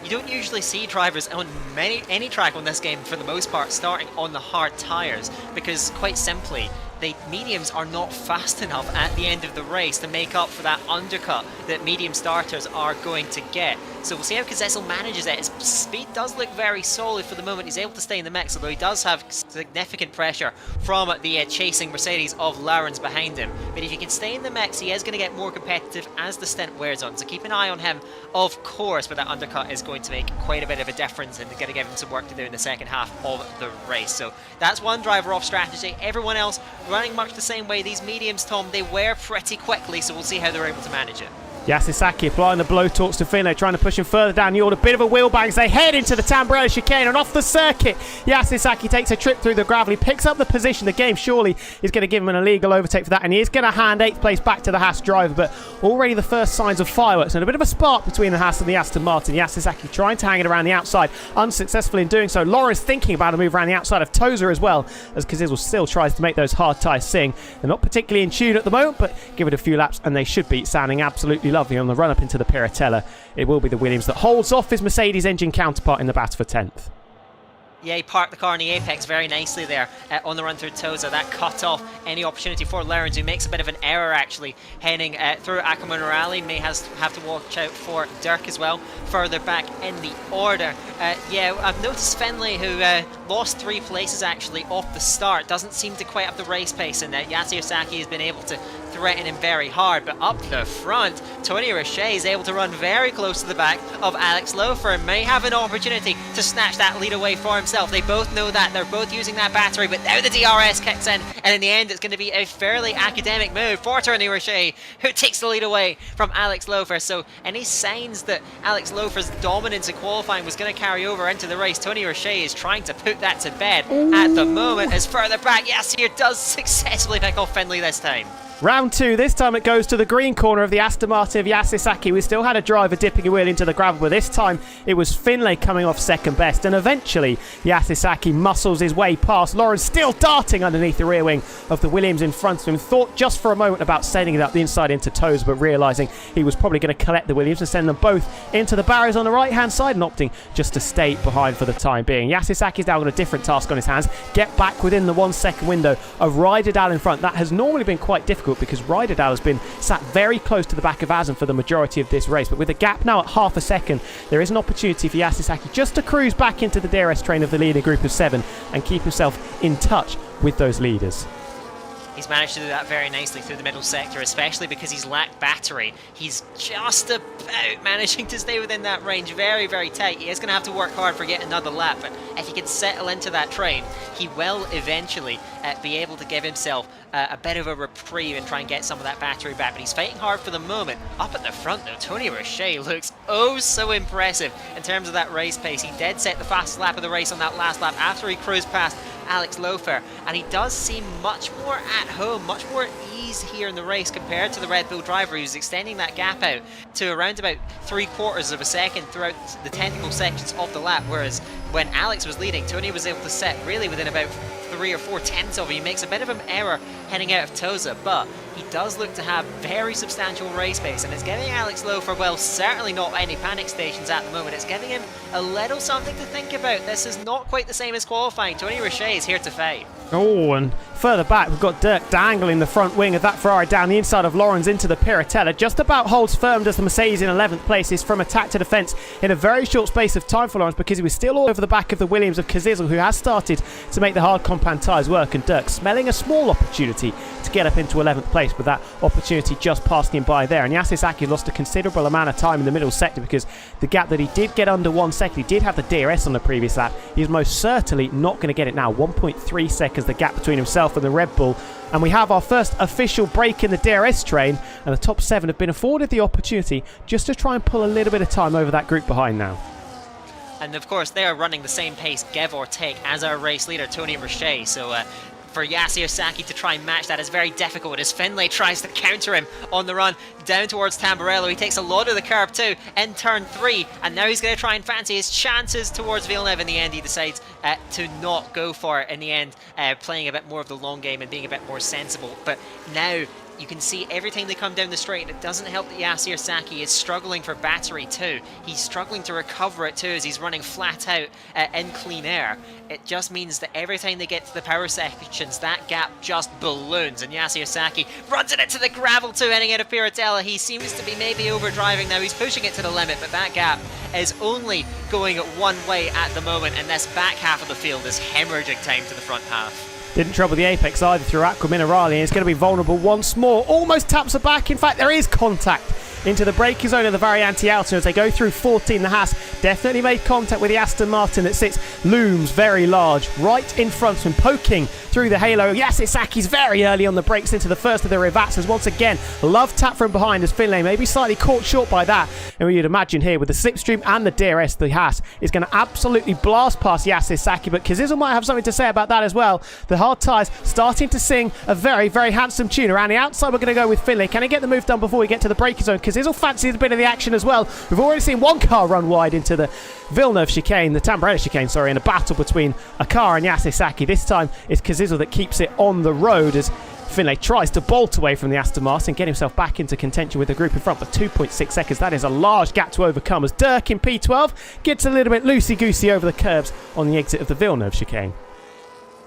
Speaker 8: You don't usually see drivers on any track on this game, for the most part, starting on the hard tyres, because quite simply, the mediums are not fast enough at the end of the race to make up for that undercut that medium starters are going to get. So we'll see how Kazezel manages it. His speed does look very solid for the moment. He's able to stay in the mix, although he does have significant pressure from the chasing Mercedes of Lawrence behind him. But if he can stay in the mix, he is going to get more competitive as the stint wears on. So keep an eye on him, of course, but that undercut is going to make quite a bit of a difference, and going to give him some work to do in the second half of the race. So that's one driver off strategy. Everyone else running much the same way. These mediums, Tom, they wear pretty quickly, so we'll see how they're able to manage it.
Speaker 7: Yasisaki applying the blowtorch to Finlay, trying to push him further down the order. Bit of a wheel bang as they head into the Tamburello chicane, and off the circuit, Yasisaki takes a trip through the gravel. He picks up the position. The game surely is going to give him an illegal overtake for that, and he is going to hand 8th place back to the Haas driver. But already the first signs of fireworks and a bit of a spark between the Haas and the Aston Martin. Yasisaki trying to hang it around the outside, unsuccessful in doing so. Lawrence thinking about a move around the outside of Tozer as well, as Kazizel still tries to make those hard tyres sing. They're not particularly in tune at the moment, but give it a few laps and they should be sounding absolutely lovely on the run up into the Piratella. It will be the Williams that holds off his Mercedes engine counterpart in the battle for 10th.
Speaker 8: Yeah, he parked the car in the apex very nicely there on the run through Toza. That cut off any opportunity for Lawrence, who makes a bit of an error actually heading through Ackerman Rally. May have to watch out for Dirk as well, further back in the order. Yeah, I've noticed Finlay, who lost 3 places actually off the start, doesn't seem to quite have the race pace, and Yasir Saki has been able to threaten him very hard. But up the front, Tony Roche is able to run very close to the back of Alex Lofer and may have an opportunity to snatch that lead away for himself. They both know that. They're both using that battery, but now the DRS kicks in, and in the end it's going to be a fairly academic move for Tony Roche, who takes the lead away from Alex Lofer. So any signs that Alex Lofer's dominance in qualifying was going to carry over into the race, Tony Roche is trying to put that to bed at the moment, as further back Yasir does successfully pick off Finlay this time.
Speaker 7: Round 2, this time it goes to the green corner of the Aston Martin of Yasisaki. We still had a driver dipping a wheel into the gravel, but this time it was Finlay coming off second best, and eventually Yasisaki muscles his way past. Lawrence still darting underneath the rear wing of the Williams in front of him. Thought just for a moment about sending it up the inside into toes, but realising he was probably going to collect the Williams and send them both into the barriers on the right hand side, and opting just to stay behind for the time being. Yasisaki's now got a different task on his hands. Get back within the 1 second window of Ryderdal in front. That has normally been quite difficult, because Ryderdal has been sat very close to the back of Azam for the majority of this race. But with the gap now at half a second, there is an opportunity for Yasisaki just to cruise back into the DRS train of the leading group of 7 and keep himself in touch with those leaders.
Speaker 8: He's managed to do that very nicely through the middle sector, especially because he's lacked battery. He's just about managing to stay within that range, very, very tight. He is going to have to work hard for yet another lap, but if he can settle into that train, he will eventually be able to give himself a bit of a reprieve and try and get some of that battery back. But he's fighting hard for the moment. Up at the front though, Tony Roche looks oh so impressive in terms of that race pace. He did set the fastest lap of the race on that last lap after he cruised past Alex Lofer, and he does seem much more at home, much more at ease here in the race compared to the Red Bull driver, who's extending that gap out to around about 3/4 of a second throughout the technical sections of the lap, whereas when Alex was leading, Tony was able to set really within about 3 or 4 tenths of him. He makes a bit of an error heading out of Tosa, but he does look to have very substantial race pace, and it's giving Alex Lofer, well, certainly not any panic stations at the moment. It's giving him a little something to think about. This is not quite the same as qualifying. Tony Roche is here to fight.
Speaker 7: Oh, and further back, we've got Dirk dangling the front wing of that Ferrari down the inside of Lawrence into the Piratella. Just about holds firm, does the Mercedes in 11th place. Is from attack to defence in a very short space of time for Lawrence, because he was still all over the back of the Williams of Kazizel, who has started to make the hard compound tyres work. And Dirk smelling a small opportunity to get up into 11th place, but that opportunity just passing him by there. And Yasisaki lost a considerable amount of time in the middle sector, because the gap that he did get under 1 second, he did have the DRS on the previous lap. He's most certainly not going to get it now. 1.3 seconds the gap between himself and the Red Bull. And we have our first official break in the DRS train, and the top 7 have been afforded the opportunity just to try and pull a little bit of time over that group behind now.
Speaker 8: And of course, they are running the same pace, give or take, as our race leader, Tony Roche. So for Yasuyosaki to try and match that is very difficult, as Finlay tries to counter him on the run down towards Tamburello. He takes a lot of the curb too in turn 3, and now he's going to try and fancy his chances towards Villeneuve. In the end, he decides to not go for it in the end, playing a bit more of the long game and being a bit more sensible. But now you can see every time they come down the straight, it doesn't help that Yasir Saki is struggling for battery too. He's struggling to recover it too, as he's running flat out in clean air. It just means that every time they get to the power sections, that gap just balloons, and Yasir Saki runs it into the gravel too, heading out of Piratella. He seems to be maybe overdriving now. He's pushing it to the limit, but that gap is only going one way at the moment, and this back half of the field is hemorrhaging time to the front half.
Speaker 7: Didn't trouble the apex either through Aqua Minerale, and it's going to be vulnerable once more. Almost taps her back. In fact, there is contact into the braking zone of the Variante Alto as they go through 14. The Haas definitely made contact with the Aston Martin that looms very large right in front of him, poking through the halo. Yasisaki's very early on the brakes into the first of the rivats, as once again, love tap from behind as Finlay maybe slightly caught short by that. And you'd imagine here with the slipstream and the DRS, the Haas is going to absolutely blast past Yasisaki, but Kazizel might have something to say about that as well. The hard tyres starting to sing a very, very handsome tune. Around the outside, we're going to go with Finlay. Can he get the move done before we get to the braking zone? Kazizel fancies a bit of the action as well. We've already seen one car run wide into the Villeneuve chicane, the Tamburello chicane, sorry, in a battle between a car and Yasisaki. This time it's Kazizel that keeps it on the road as Finlay tries to bolt away from the Aston Martin, get himself back into contention with the group in front for 2.6 seconds. That is a large gap to overcome as Dirk in P12 gets a little bit loosey-goosey over the curbs on the exit of the Villeneuve chicane.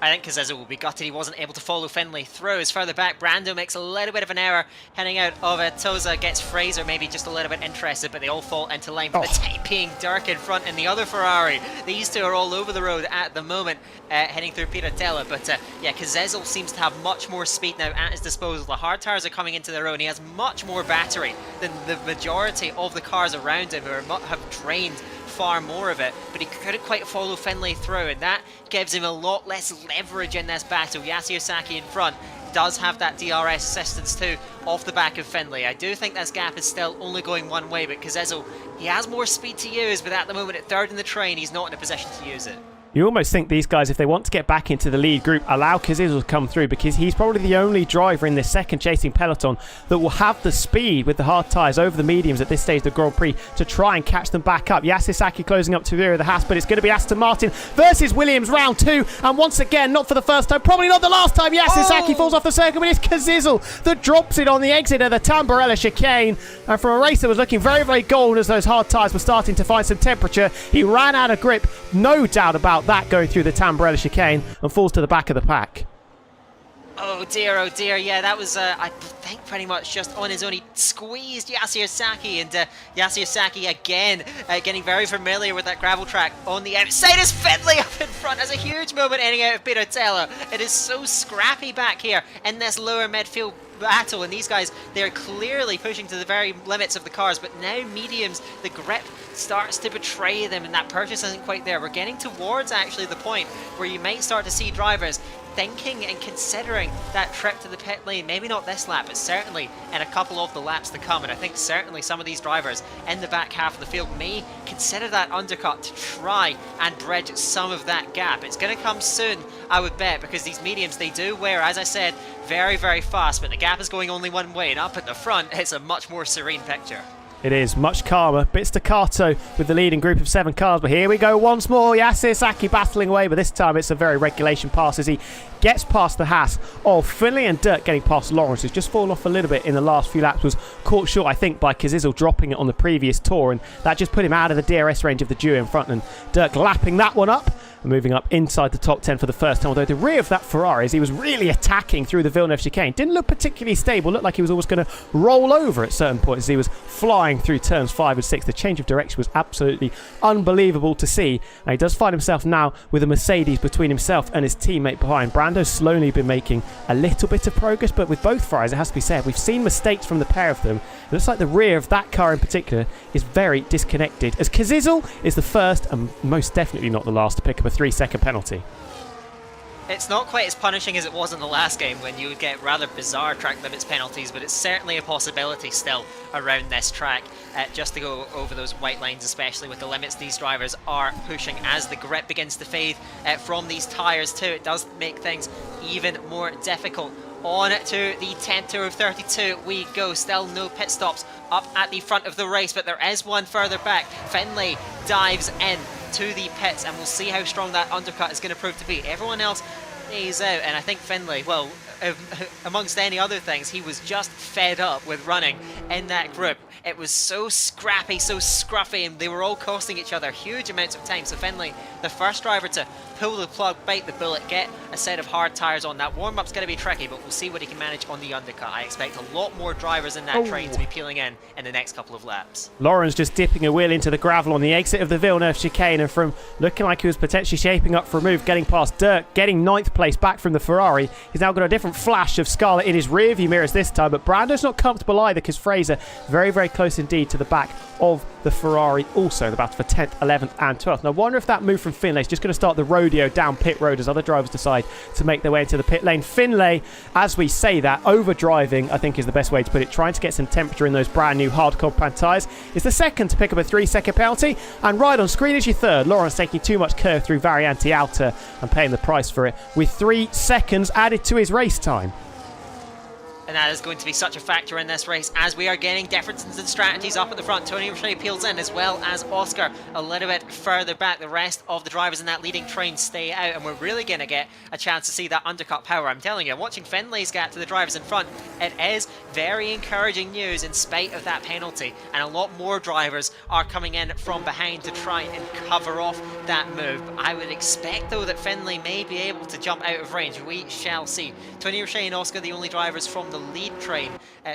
Speaker 8: I think Kazizel will be gutted he wasn't able to follow Finlay through. As further back, Brando makes a little bit of an error heading out of Tosa, gets Fraser maybe just a little bit interested, but they all fall into line. But the typing Dirk in front in the other Ferrari. These two are all over the road at the moment, heading through Piratella. But yeah, Kazizel seems to have much more speed now at his disposal. The hard tyres are coming into their own. He has much more battery than the majority of the cars around him, who have drained far more of it, but he couldn't quite follow Finlay through, and that gives him a lot less leverage in this battle. Yasuyosaki in front does have that DRS assistance too off the back of Finlay. I do think this gap is still only going one way, but Kazizel, he has more speed to use, but at the moment at third in the train, he's not in a position to use it.
Speaker 7: You almost think these guys, if they want to get back into the lead group, allow Kazizel to come through, because he's probably the only driver in this second chasing peloton that will have the speed with the hard tyres over the mediums at this stage of the Grand Prix to try and catch them back up. Yasisaki closing up to the rear of the Haas, but it's going to be Aston Martin versus Williams round 2, and once again, not for the first time, probably not the last time, Yasisaki falls off the circuit, but it's Kazizel that drops it on the exit of the Tamburello chicane. And from a race that was looking very, very golden as those hard tyres were starting to find some temperature, he ran out of grip, no doubt about that, going through the Tamburello chicane, and falls to the back of the pack.
Speaker 8: Oh dear, yeah, that was, I think, pretty much just on his own. He squeezed Yasuyosaki, and Yasuyosaki again getting very familiar with that gravel track on the outside as Finlay up in front has a huge moment ending out of Piratella. It is so scrappy back here in this lower midfield battle, and these guys, they're clearly pushing to the very limits of the cars, but now mediums, the grip starts to betray them, and that purchase isn't quite there. We're getting towards actually the point where you might start to see drivers thinking and considering that trip to the pit lane. Maybe not this lap, but certainly in a couple of the laps to come. And I think certainly some of these drivers in the back half of the field may consider that undercut to try and bridge some of that gap. It's going to come soon, I would bet, because these mediums, they do wear, as I said, very, very fast, but the gap is going only one way, and up at the front, it's a much more serene picture.
Speaker 7: It is much calmer. Bit staccato with the leading group of 7 cars. But here we go once more. Yasir Saki battling away, but this time it's a very regulation pass as he gets past the Haas of Finlay, and Dirk getting past Lawrence, who's just fallen off a little bit in the last few laps. Was caught short, I think, by Kazizel dropping it on the previous tour, and that just put him out of the DRS range of the duo in front. And Dirk lapping that one up and moving up inside the top 10 for the first time. Although the rear of that Ferrari, as he was really attacking through the Villeneuve chicane, didn't look particularly stable. Looked like he was almost going to roll over at certain points as he was flying through turns 5 and 6. The change of direction was absolutely unbelievable to see. And he does find himself now with a Mercedes between himself and his teammate behind. Brando's slowly been making a little bit of progress, but with both Ferraris, it has to be said, we've seen mistakes from the pair of them. It looks like the rear of that car in particular is very disconnected, as Kazizel is the first and most definitely not the last to pick up a 3-second penalty.
Speaker 8: It's not quite as punishing as it was in the last game when you would get rather bizarre track limits penalties, but it's certainly a possibility still around this track just to go over those white lines, especially with the limits these drivers are pushing as the grip begins to fade from these tyres too. It does make things even more difficult. On to the 10th tour of 32 we go. Still no pit stops up at the front of the race, but there is one further back. Finlay dives in to the pits, and we'll see how strong that undercut is going to prove to be. Everyone else is out, and I think Finlay, well, amongst any other things, he was just fed up with running in that group. It was so scrappy, so scruffy, and they were all costing each other huge amounts of time. So Finlay, the first driver to pull the plug, bite the bullet, get a set of hard tyres on. That warm-up's going to be tricky, but we'll see what he can manage on the undercut. I expect a lot more drivers in that train to be peeling in the next couple of laps.
Speaker 7: Lawrence just dipping a wheel into the gravel on the exit of the Villeneuve chicane, and from looking like he was potentially shaping up for a move, getting past Dirk, getting 9th place back from the Ferrari. He's now got a different flash of Scarlet in his rear-view mirrors this time, but Brando's not comfortable either, because Fraser very, very close indeed to the back of the Ferrari, also the battle for 10th, 11th and 12th. Now I wonder if that move from Finlay is just going to start the rodeo down pit road as other drivers decide to make their way into the pit lane. Finlay, as we say that, overdriving I think is the best way to put it, trying to get some temperature in those brand new hard compound tyres, is the second to pick up a 3-second penalty, and right on screen is your third. Lawrence taking too much curve through Variante Alta and paying the price for it with 3 seconds added to his race time.
Speaker 8: And that is going to be such a factor in this race as we are getting differences in strategies up at the front. Tony Roche peels in, as well as Oscar a little bit further back. The rest of the drivers in that leading train stay out, and we're really going to get a chance to see that undercut power. I'm telling you, watching Finlay's gap to the drivers in front, it is very encouraging news in spite of that penalty, and a lot more drivers are coming in from behind to try and cover off that move. But I would expect though that Finlay may be able to jump out of range. We shall see. Tony Roche and Oscar the only drivers from the lead train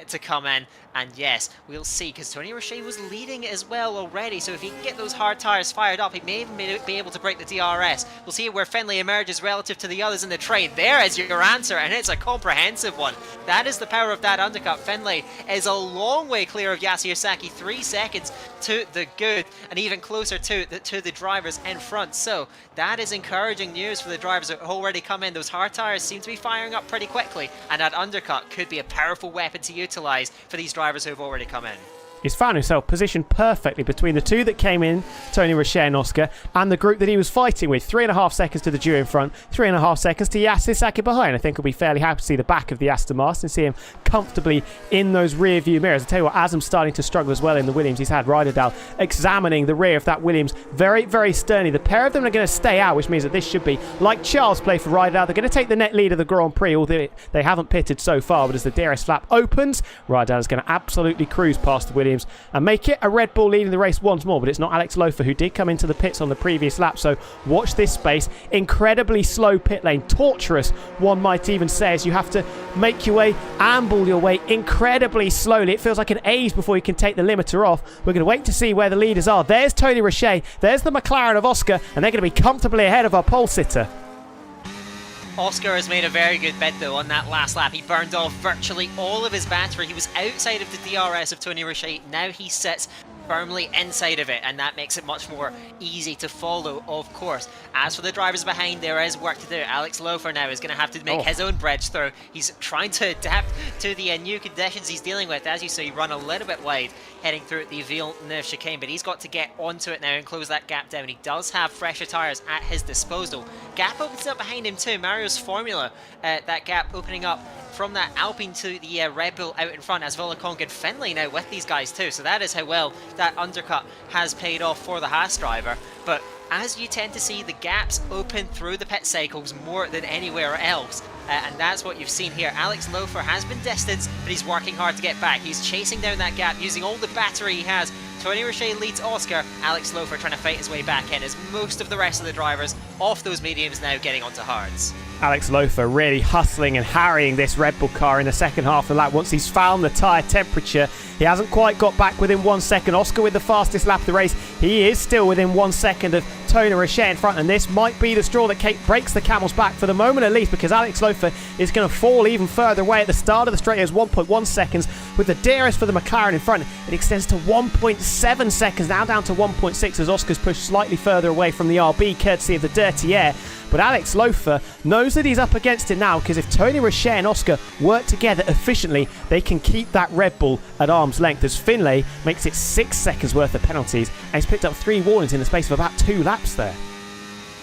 Speaker 8: to come in, and yes, we'll see, because Tony Roche was leading as well already, so if he can get those hard tyres fired up, he may even be able to break the DRS. We'll see where Finlay emerges relative to the others in the train. There is your answer, and it's a comprehensive one. That is the power of that undercut. Finlay is a long way clear of Yasir Saki, 3 seconds to the good, and even closer to the drivers in front. So that is encouraging news for the drivers that have already come in. Those hard tyres seem to be firing up pretty quickly, and that undercut could be a powerful weapon to utilise for these drivers who have already come in.
Speaker 7: He's found himself positioned perfectly between the two that came in, Tony Roche and Oscar, and the group that he was fighting with. 3.5 seconds to the duo in front, 3.5 seconds to Yasir Saki behind. I think we'll be fairly happy to see the back of the Aston Martin and see him comfortably in those rear view mirrors. I tell you what, Azam's starting to struggle as well in the Williams. He's had Ryderdale examining the rear of that Williams very, very sternly. The pair of them are going to stay out, which means that this should be like Charles play for Ryderdale. They're going to take the net lead of the Grand Prix, although they haven't pitted so far. But as the DRS flap opens, Ryderdale is going to absolutely cruise past the Williams and make it a Red Bull leading the race once more. But it's not Alex Lofer, who did come into the pits on the previous lap, so watch this space. Incredibly slow pit lane, torturous one might even say, as you have to make your way, amble your way incredibly slowly. It feels like an age before you can take the limiter off. We're going to wait to see where the leaders are. There's Tony Roche, there's the McLaren of Oscar, and they're going to be comfortably ahead of our pole sitter.
Speaker 8: Oscar has made a very good bid though on that last lap. He burned off virtually all of his battery. He was outside of the DRS of Tony Roche. Now he sits firmly inside of it, and that makes it much more easy to follow, of course. As for the drivers behind, there is work to do. Alex Lofer now is going to have to make his own bridge through. He's trying to adapt to the new conditions he's dealing with. As you say, run a little bit wide heading through the Villeneuve chicane, but he's got to get onto it now and close that gap down. He does have fresher tyres at his disposal. Gap opens up behind him too. Mario's Formula, that gap opening up from that Alpine to the Red Bull out in front, as Volokong and Finlay now with these guys too. So that is how well that undercut has paid off for the Haas driver. But as you tend to see, the gaps open through the pit cycles more than anywhere else. And that's what you've seen here. Alex Lofer has been distanced, but he's working hard to get back. He's chasing down that gap using all the battery he has. Tony Roche leads Oscar. Alex Lofer trying to fight his way back in as most of the rest of the drivers off those mediums now getting onto hards.
Speaker 7: Alex Lofer really hustling and harrying this Red Bull car in the second half of the lap. Once he's found the tyre temperature, he hasn't quite got back within 1 second. Oscar with the fastest lap of the race. He is still within 1 second of Tony Roche in front, and this might be the straw that breaks the camel's back for the moment at least, because Alex Lofer is going to fall even further away at the start of the straight. He has 1.1 seconds with the DRS for the McLaren in front. It extends to 1.7 seconds, now down to 1.6 as Oscar's pushed slightly further away from the RB courtesy of the dirty air. But Alex Lofer knows that he's up against it now, because if Tony Roche and Oscar work together efficiently, they can keep that Red Bull at arm's length, as Finlay makes it 6 seconds worth of penalties, and he's picked up 3 warnings in the space of about 2 laps there.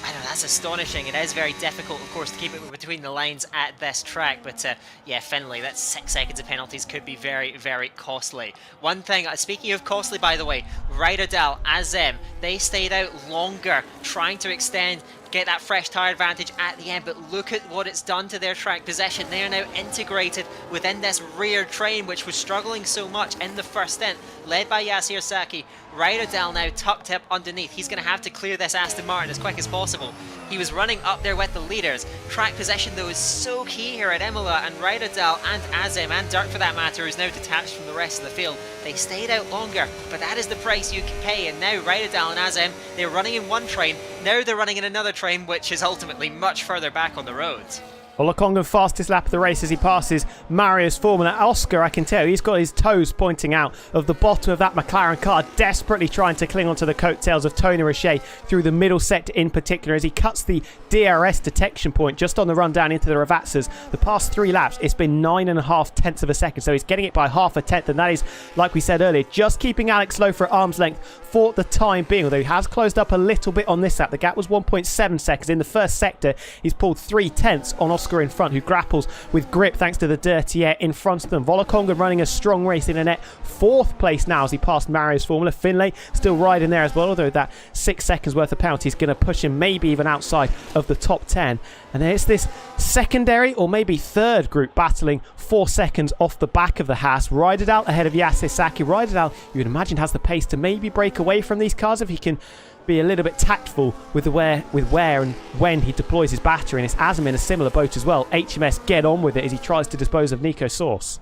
Speaker 8: I know, that's astonishing. It is very difficult, of course, to keep it between the lines at this track, but yeah, Finlay, that's 6 seconds of penalties could be very, very costly. One thing, speaking of costly, by the way, Riederdal, Azem, they stayed out longer, trying to extend, get that fresh tyre advantage at the end, but look at what it's done to their track position. They are now integrated within this rear train, which was struggling so much in the first stint, led by Yasir Saki. Riederdal now tucked up underneath. He's going to have to clear this Aston Martin as quick as possible. He was running up there with the leaders. Track position, though, is so key here at Imola, and Riederdal and Azem, and Dirk for that matter, is now detached from the rest of the field. They stayed out longer, but that is the price you can pay, and now Riederdal and Azem, they're running in one train, now they're running in another train, which is ultimately much further back on the roads.
Speaker 7: Volokong fastest lap of the race as he passes Mario's Formula. Oscar, I can tell, he's got his toes pointing out of the bottom of that McLaren car, desperately trying to cling onto the coattails of Tony Roche through the middle sector in particular, as he cuts the DRS detection point just on the run down into the Ravazzas. The past 3 laps, it's been 9.5 tenths of a second, so he's getting it by half a tenth, and that is, like we said earlier, just keeping Alex Lofer at arm's length for the time being, although he has closed up a little bit on this lap. The gap was 1.7 seconds. In the first sector, he's pulled 3 tenths on Oscar in front, who grapples with grip thanks to the dirty air in front of them. Volokong running a strong race in a net 4th place now as he passed Mario's Formula. Finlay still riding there as well, although that 6 seconds worth of penalty is going to push him maybe even outside of the top 10. And there's this secondary or maybe third group battling 4 seconds off the back of the Haas. Riederdal ahead of Yasir Saki. Riederdal, you would imagine, has the pace to maybe break away from these cars if he can be a little bit tactful with where and when he deploys his battery, and it's Azem in a similar boat as well. HMS get on with it as he tries to dispose of Nico Source.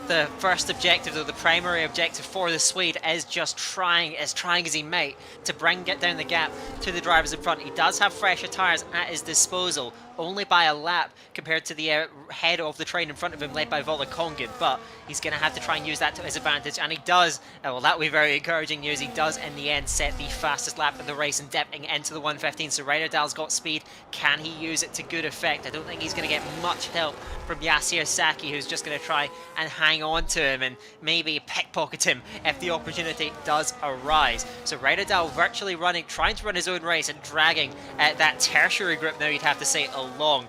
Speaker 8: The first objective, though, the primary objective for the Swede, is just trying as he might to get down the gap to the drivers in front. He does have fresher tyres at his disposal, only by a lap compared to the head of the train in front of him led by Volokong, but he's going to have to try and use that to his advantage, and he does. Well, that will be very encouraging news. He does in the end set the fastest lap of the race and dipping into the 1:15, so Riederdal's got speed. Can he use it to good effect? I don't think he's going to get much help from Yasir Saki, who's just going to try and hang on to him and maybe pickpocket him if the opportunity does arise. So Riederdal virtually trying to run his own race and dragging that tertiary group now, you'd have to say, along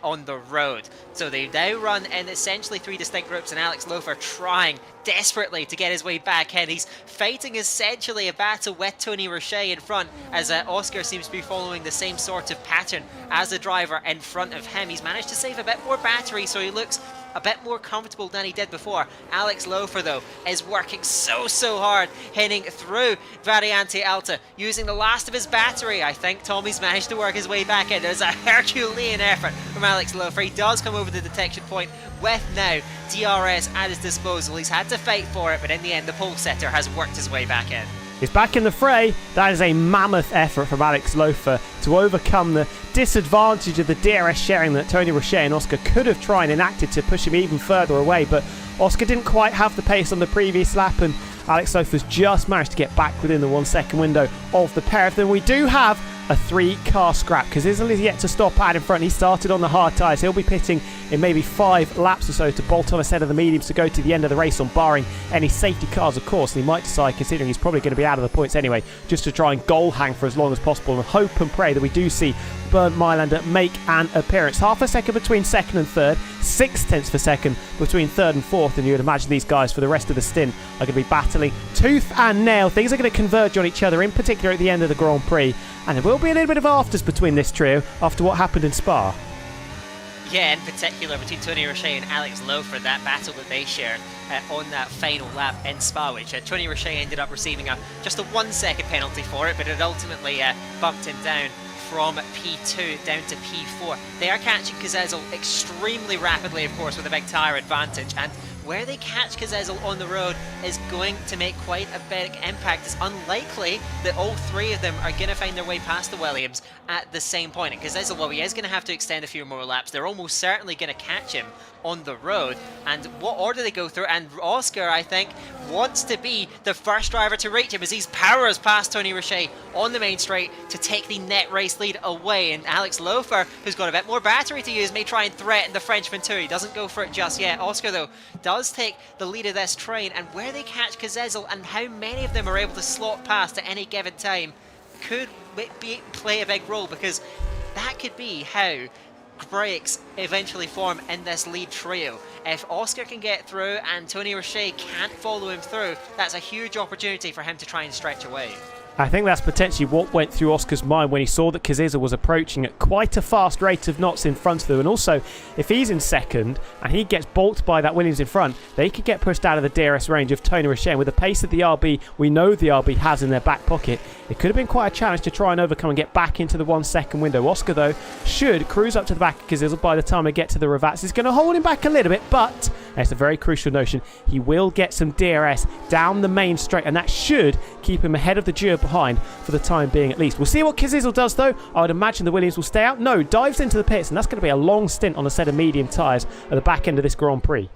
Speaker 8: on the road. So they now run in essentially 3 distinct groups, and Alex Lofer trying desperately to get his way back in. He's fighting essentially a battle with Tony Roche in front, as Oscar seems to be following the same sort of pattern as the driver in front of him. He's managed to save a bit more battery, so he looks a bit more comfortable than he did before. Alex Lofer, though, is working so hard, heading through Variante Alta, using the last of his battery. I think Tommy's managed to work his way back in. There's a Herculean effort from Alex Lofer. He does come over the detection point with now DRS at his disposal. He's had to fight for it, but in the end, the pole setter has worked his way back in.
Speaker 7: is back in the fray. That is a mammoth effort from Alex Lofer to overcome the disadvantage of the DRS sharing that Tony Roche and Oscar could have tried and enacted to push him even further away, but Oscar didn't quite have the pace on the previous lap, and Alex Lofer's just managed to get back within the 1 second window of the pair of them. We do have a 3-car scrap because Izzle is yet to stop out in front. He started on the hard tyres. He'll be pitting in maybe 5 laps or so to bolt on a set of the mediums to go to the end of the race on, barring any safety cars, of course. And he might decide, considering he's probably going to be out of the points anyway, just to try and goal hang for as long as possible and hope and pray that we do see Bernd Mailander make an appearance. Half a second between second and third, 0.6 for second between third and fourth, and you would imagine these guys for the rest of the stint are going to be battling tooth and nail. Things are going to converge on each other, in particular at the end of the Grand Prix, and there will be a little bit of afters between this trio after what happened in Spa.
Speaker 8: Yeah, in particular between Tony Roche and Alex Lofer, that battle that they shared on that final lap in Spa, which Tony Roche ended up receiving just a 1 second penalty for it, but it ultimately bumped him down from P2 down to P4. They are catching Cazezzel extremely rapidly, of course, with a big tyre advantage, and where they catch Cazezzel on the road is going to make quite a big impact. It's unlikely that all 3 of them are going to find their way past the Williams at the same point. And Cazezzel, well, he is going to have to extend a few more laps. They're almost certainly going to catch him on the road. And what order they go through, and Oscar, I think, wants to be the first driver to reach him as he powers past Tony Roche on the main straight to take the net race lead away. And Alex Lofer, who's got a bit more battery to use, may try and threaten the Frenchman too. He doesn't go for it just yet. Oscar, though, does take the lead of this train, and where they catch Cazezzel and how many of them are able to slot past at any given time could play a big role, because that could be how breaks eventually form in this lead trio. If Oscar can get through and Tony Roche can't follow him through, that's a huge opportunity for him to try and stretch away.
Speaker 7: I think that's potentially what went through Oscar's mind when he saw that Cazezzel was approaching at quite a fast rate of knots in front of them. And also, if he's in second and he gets balked by that Williams in front, they could get pushed out of the DRS range of Tony Roche. And with the pace that the RB, we know the RB has in their back pocket, it could have been quite a challenge to try and overcome and get back into the 1 second window. Oscar, though, should cruise up to the back of Cazezzel by the time we get to the Ravats. It's going to hold him back a little bit, but it's a very crucial notion. He will get some DRS down the main straight, and that should keep him ahead of the duo behind for the time being at least. We'll see what Cazezzel does, though. I would imagine the Williams will stay out. No, dives into the pits, and that's going to be a long stint on a set of medium tyres at the back end of this Grand Prix.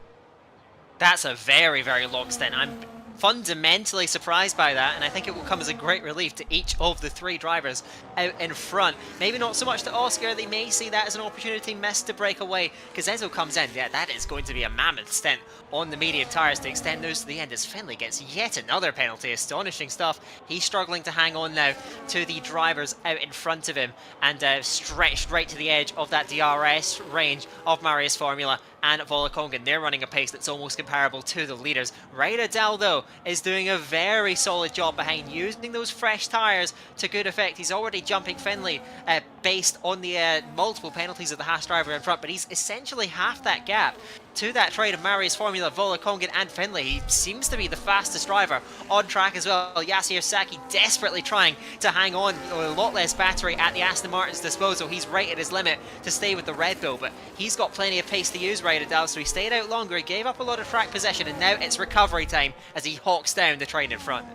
Speaker 8: That's a very, very long stint. I'm fundamentally surprised by that, and I think it will come as a great relief to each of the 3 drivers out in front. Maybe not so much to Oscar. They may see that as an opportunity missed to break away. Cazezzel comes in. Yeah, that is going to be a mammoth stint on the medium tyres to extend those to the end as Finlay gets yet another penalty. Astonishing stuff. He's struggling to hang on now to the drivers out in front of him and stretched right to the edge of that DRS range of Marius Formula and Volakongen. They're running a pace that's almost comparable to the leaders. Raidadal, though, is doing a very solid job behind, using those fresh tyres to good effect. He's already jumping Finlay based on the multiple penalties of the Haas driver in front, but he's essentially half that gap to that trade of Marius Formula, Volakongen and Finlay. He seems to be the fastest driver on track as well. Yasir Saki desperately trying to hang on with a lot less battery at the Aston Martin's disposal. He's right at his limit to stay with the Red Bull, but he's got plenty of pace to use right at Dal, so he stayed out longer. He gave up a lot of track possession, and now it's recovery time as he hawks down the train in front.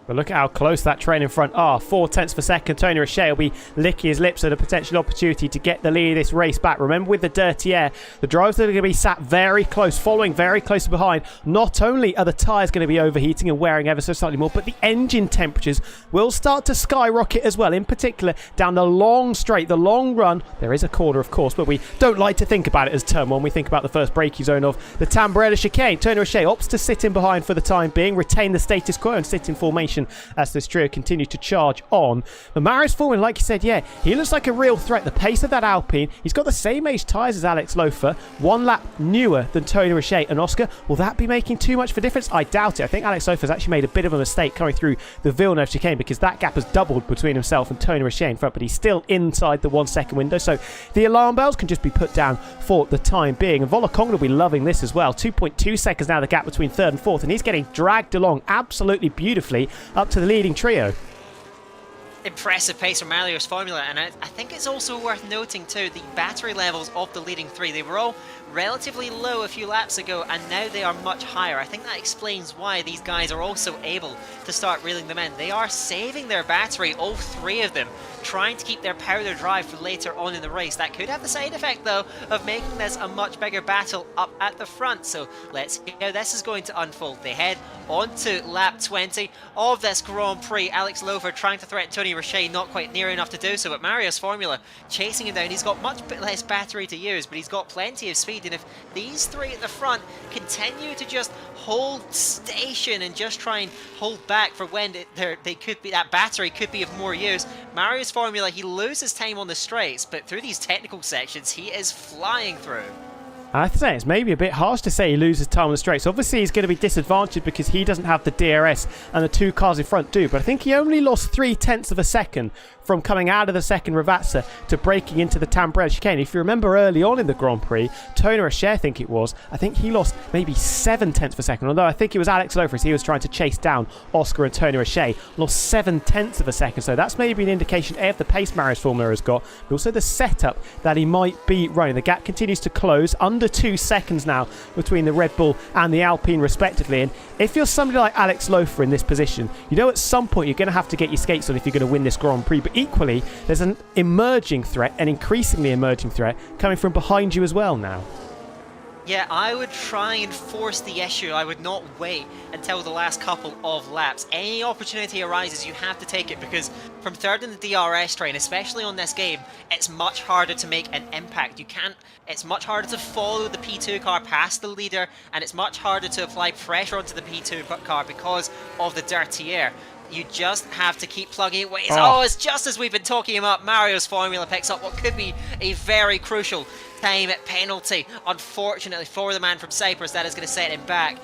Speaker 7: But look at how close that train in front are. 0.4 per second. Tony Roche will be licking his lips at a potential opportunity to get the lead of this race back. Remember, with the dirty air, the drivers are going to be sat very close, following very close behind. Not only are the tyres going to be overheating and wearing ever so slightly more, but the engine temperatures will start to skyrocket as well. In particular, down the long straight, the long run. There is a corner, of course, but we don't like to think about it as turn 1. We think about the first braking zone of the Tamburello chicane. Tony Roche opts to sit in behind for the time being, retain the status quo and sit in formation as this trio continue to charge on. But Marius Formula, like you said, yeah, he looks like a real threat. The pace of that Alpine, he's got the same age tyres as Alex Lofer, 1 lap newer than Tony Roche and Oscar. Will that be making too much of a difference? I doubt it. I think Alex Lofer's actually made a bit of a mistake coming through the Villeneuve chicane, because that gap has doubled between himself and Tony Roche in front, but he's still inside the 1 second window, so the alarm bells can just be put down for the time being. And Volakongen will be loving this as well. 2.2 seconds now the gap between third and fourth, and he's getting dragged along absolutely beautifully up to the leading trio.
Speaker 8: impressive pace from Mario's Formula, and I think it's also worth noting too the battery levels of the leading three. They were all relatively low a few laps ago, and now they are much higher. I think that explains why these guys are also able to start reeling them in. They are saving their battery, all three of them, trying to keep their powder dry for later on in the race. That could have the side effect though of making this a much bigger battle up at the front, so let's see how this is going to unfold. They head on to lap 20 of this Grand Prix. Alex Lofer trying to threaten Tony Roche, not quite near enough to do so, but Marius Formula chasing him down. He's got much bit less battery to use, but he's got plenty of speed, and if these three at the front continue to just hold station and just try and hold back for when they could be, that battery could be of more use, Marius Formula, he loses time on the straights, but through these technical sections he is flying through.
Speaker 7: I have to say, it's maybe a bit harsh to say he loses time on the straights. Obviously, he's going to be disadvantaged because he doesn't have the DRS and the two cars in front do. But I think he only lost 0.3 of a second from coming out of the second Ravazza to breaking into the Tambrel chicane. If you remember early on in the Grand Prix, Tony Roche, I think he lost maybe 0.7 of a second. Although I think it was Alex Lofer as he was trying to chase down Oscar and Tony Roche, lost 0.7 of a second. So that's maybe an indication of the pace Marius Formula has got, but also the setup that he might be running. The gap continues to close, under 2 seconds now between the Red Bull and the Alpine respectively. And if you're somebody like Alex Lofer in this position, you know at some point you're going to have to get your skates on if you're going to win this Grand Prix. But equally, there's an emerging threat, an increasingly emerging threat, coming from behind you as well now.
Speaker 8: Yeah, I would try and force the issue. I would not wait until the last couple of laps. Any opportunity arises, you have to take it, because from third in the DRS train, especially on this game, it's much harder to make an impact. It's much harder to follow the P2 car past the leader, and it's much harder to apply pressure onto the P2 car because of the dirty air. You just have to keep plugging away. It's just as we've been talking about. Mario's Formula picks up what could be a very crucial time penalty, unfortunately for the man from Cyprus. That is going to set him back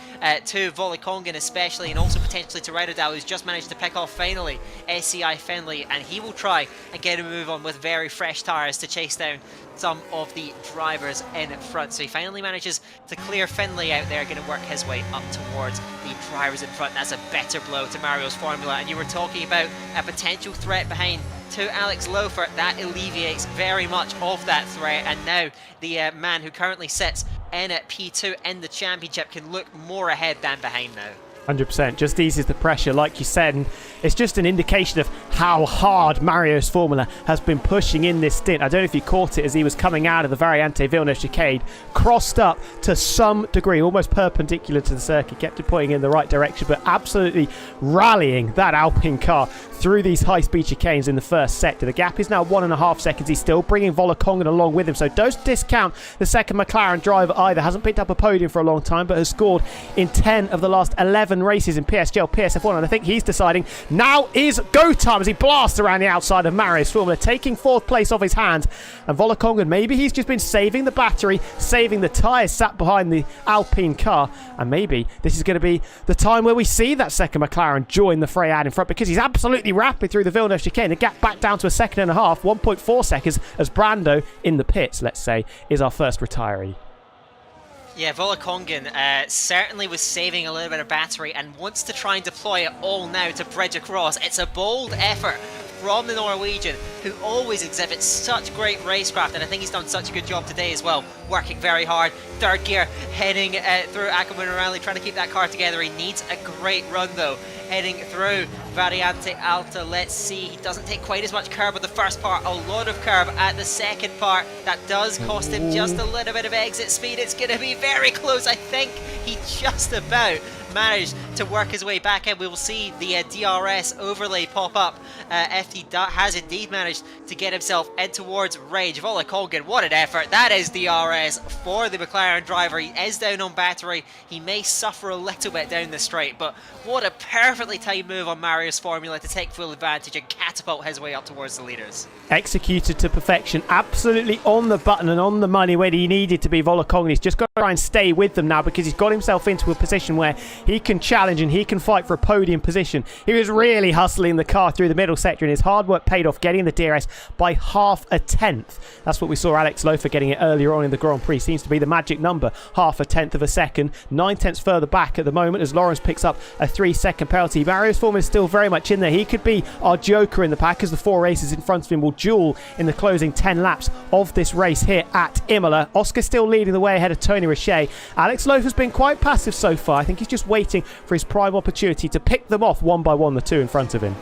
Speaker 8: to Volikongan especially, and also potentially to Redodal, who's just managed to pick off finally SCI Finley, and he will try and get a move on with very fresh tyres to chase down some of the drivers in front. So he finally manages to clear Finley out there, going to work his way up towards the drivers in front. That's a better blow to Mario's Formula, and you were talking about a potential threat behind to Alex Lofer. That alleviates very much of that threat, and now the man who currently sits in at P2 in the championship can look more ahead than behind now.
Speaker 7: 100%, just eases the pressure, like you said, and it's just an indication of how hard Mario's Formula has been pushing in this stint. I don't know if you caught it as he was coming out of the Variante Villeneuve chicane, crossed up to some degree, almost perpendicular to the circuit, kept it pointing in the right direction, but absolutely rallying that Alpine car through these high-speed chicanes in the first sector. The gap is now 1.5 seconds. He's still bringing Volikongan along with him, so don't discount the second McLaren driver either. Hasn't picked up a podium for a long time, but has scored in 10 of the last 11 races in PSGL, PSF1, and I think he's deciding now is go time as he blasts around the outside of Marius Formula, taking 4th place off his hands. And Volikongan, maybe he's just been saving the battery, saving the tyres sat behind the Alpine car, and maybe this is going to be the time where we see that second McLaren join the fray out in front, because he's absolutely rapid through the Villeneuve chicane. The gap back down to 1.5 seconds, 1.4 seconds, as Brando in the pits, let's say, is our first retiree.
Speaker 8: Yeah, Volikongan certainly was saving a little bit of battery and wants to try and deploy it all now to bridge across. It's a bold effort from the Norwegian, who always exhibits such great racecraft, and I think he's done such a good job today as well, working very hard. Third gear, heading through Ackerman Rally, trying to keep that car together. He needs a great run though, heading through Variante Alta. Let's see, he doesn't take quite as much curb at the first part, a lot of curb at the second part. That does cost him just a little bit of exit speed. It's going to be very close. I think he just about managed to work his way back in. We will see the DRS overlay pop up if he has indeed managed to get himself in towards range. Volikongan, what an effort. That is DRS for the McLaren driver. He is down on battery. He may suffer a little bit down the straight, but what a perfectly timed move on Marius Formula to take full advantage and catapult his way up towards the leaders.
Speaker 7: Executed to perfection, absolutely on the button and on the money when he needed to be. Volikongan, he's just got to try and stay with them now, because he's got himself into a position where he can challenge and he can fight for a podium position. He was really hustling the car through the middle sector, and his hard work paid off, getting the DRS by 0.5 tenth. That's what we saw Alex Lofer getting it earlier on in the Grand Prix. Seems to be the magic number, 0.5 tenth of a second. 9 tenths further back at the moment as Lawrence picks up a 3-second penalty. penalty. Marius Foreman is still very much in there. He could be our joker in the pack as the 4 races in front of him will duel in the closing 10 laps of this race here at Imola. Oscar still leading the way ahead of Tony Richet. Alex Loaf has been quite passive so far. I think he's just waiting for his prime opportunity to pick them off one by one, the two in front of him.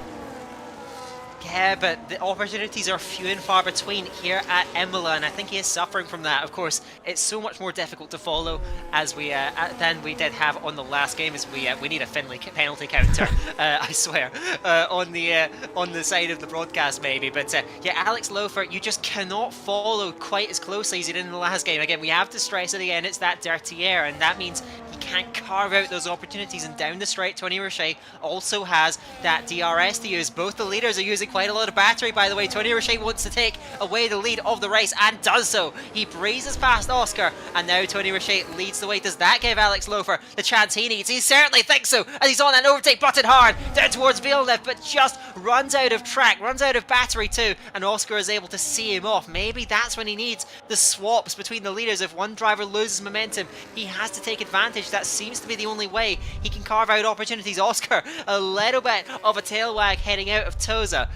Speaker 8: Yeah, but the opportunities are few and far between here at Imola, and I think he is suffering from that. Of course, it's so much more difficult to follow as we than we did have on the last game. As we need a Finlay penalty counter, I swear, on the side of the broadcast maybe. But yeah, Alex Loafer, you just cannot follow quite as closely as you did in the last game. Again, we have to stress it again. It's that dirty air, and that means he can't carve out those opportunities. And down the straight, Tony Richet also has that DRS to use. Both the leaders are using quite a lot of battery, by the way. Tony Richet wants to take away the lead of the race and does so. He breezes past Oscar, and now Tony Richet leads the way. Does that give Alex Loafer the chance he needs? He certainly thinks so, as he's on an overtake button hard down towards Villeneuve, but just runs out of track, runs out of battery too, and Oscar is able to see him off. Maybe that's when he needs the swaps between the leaders. If one driver loses momentum, he has to take advantage. That seems to be the only way he can carve out opportunities. Oscar, a little bit of a tail wag heading out of Toza,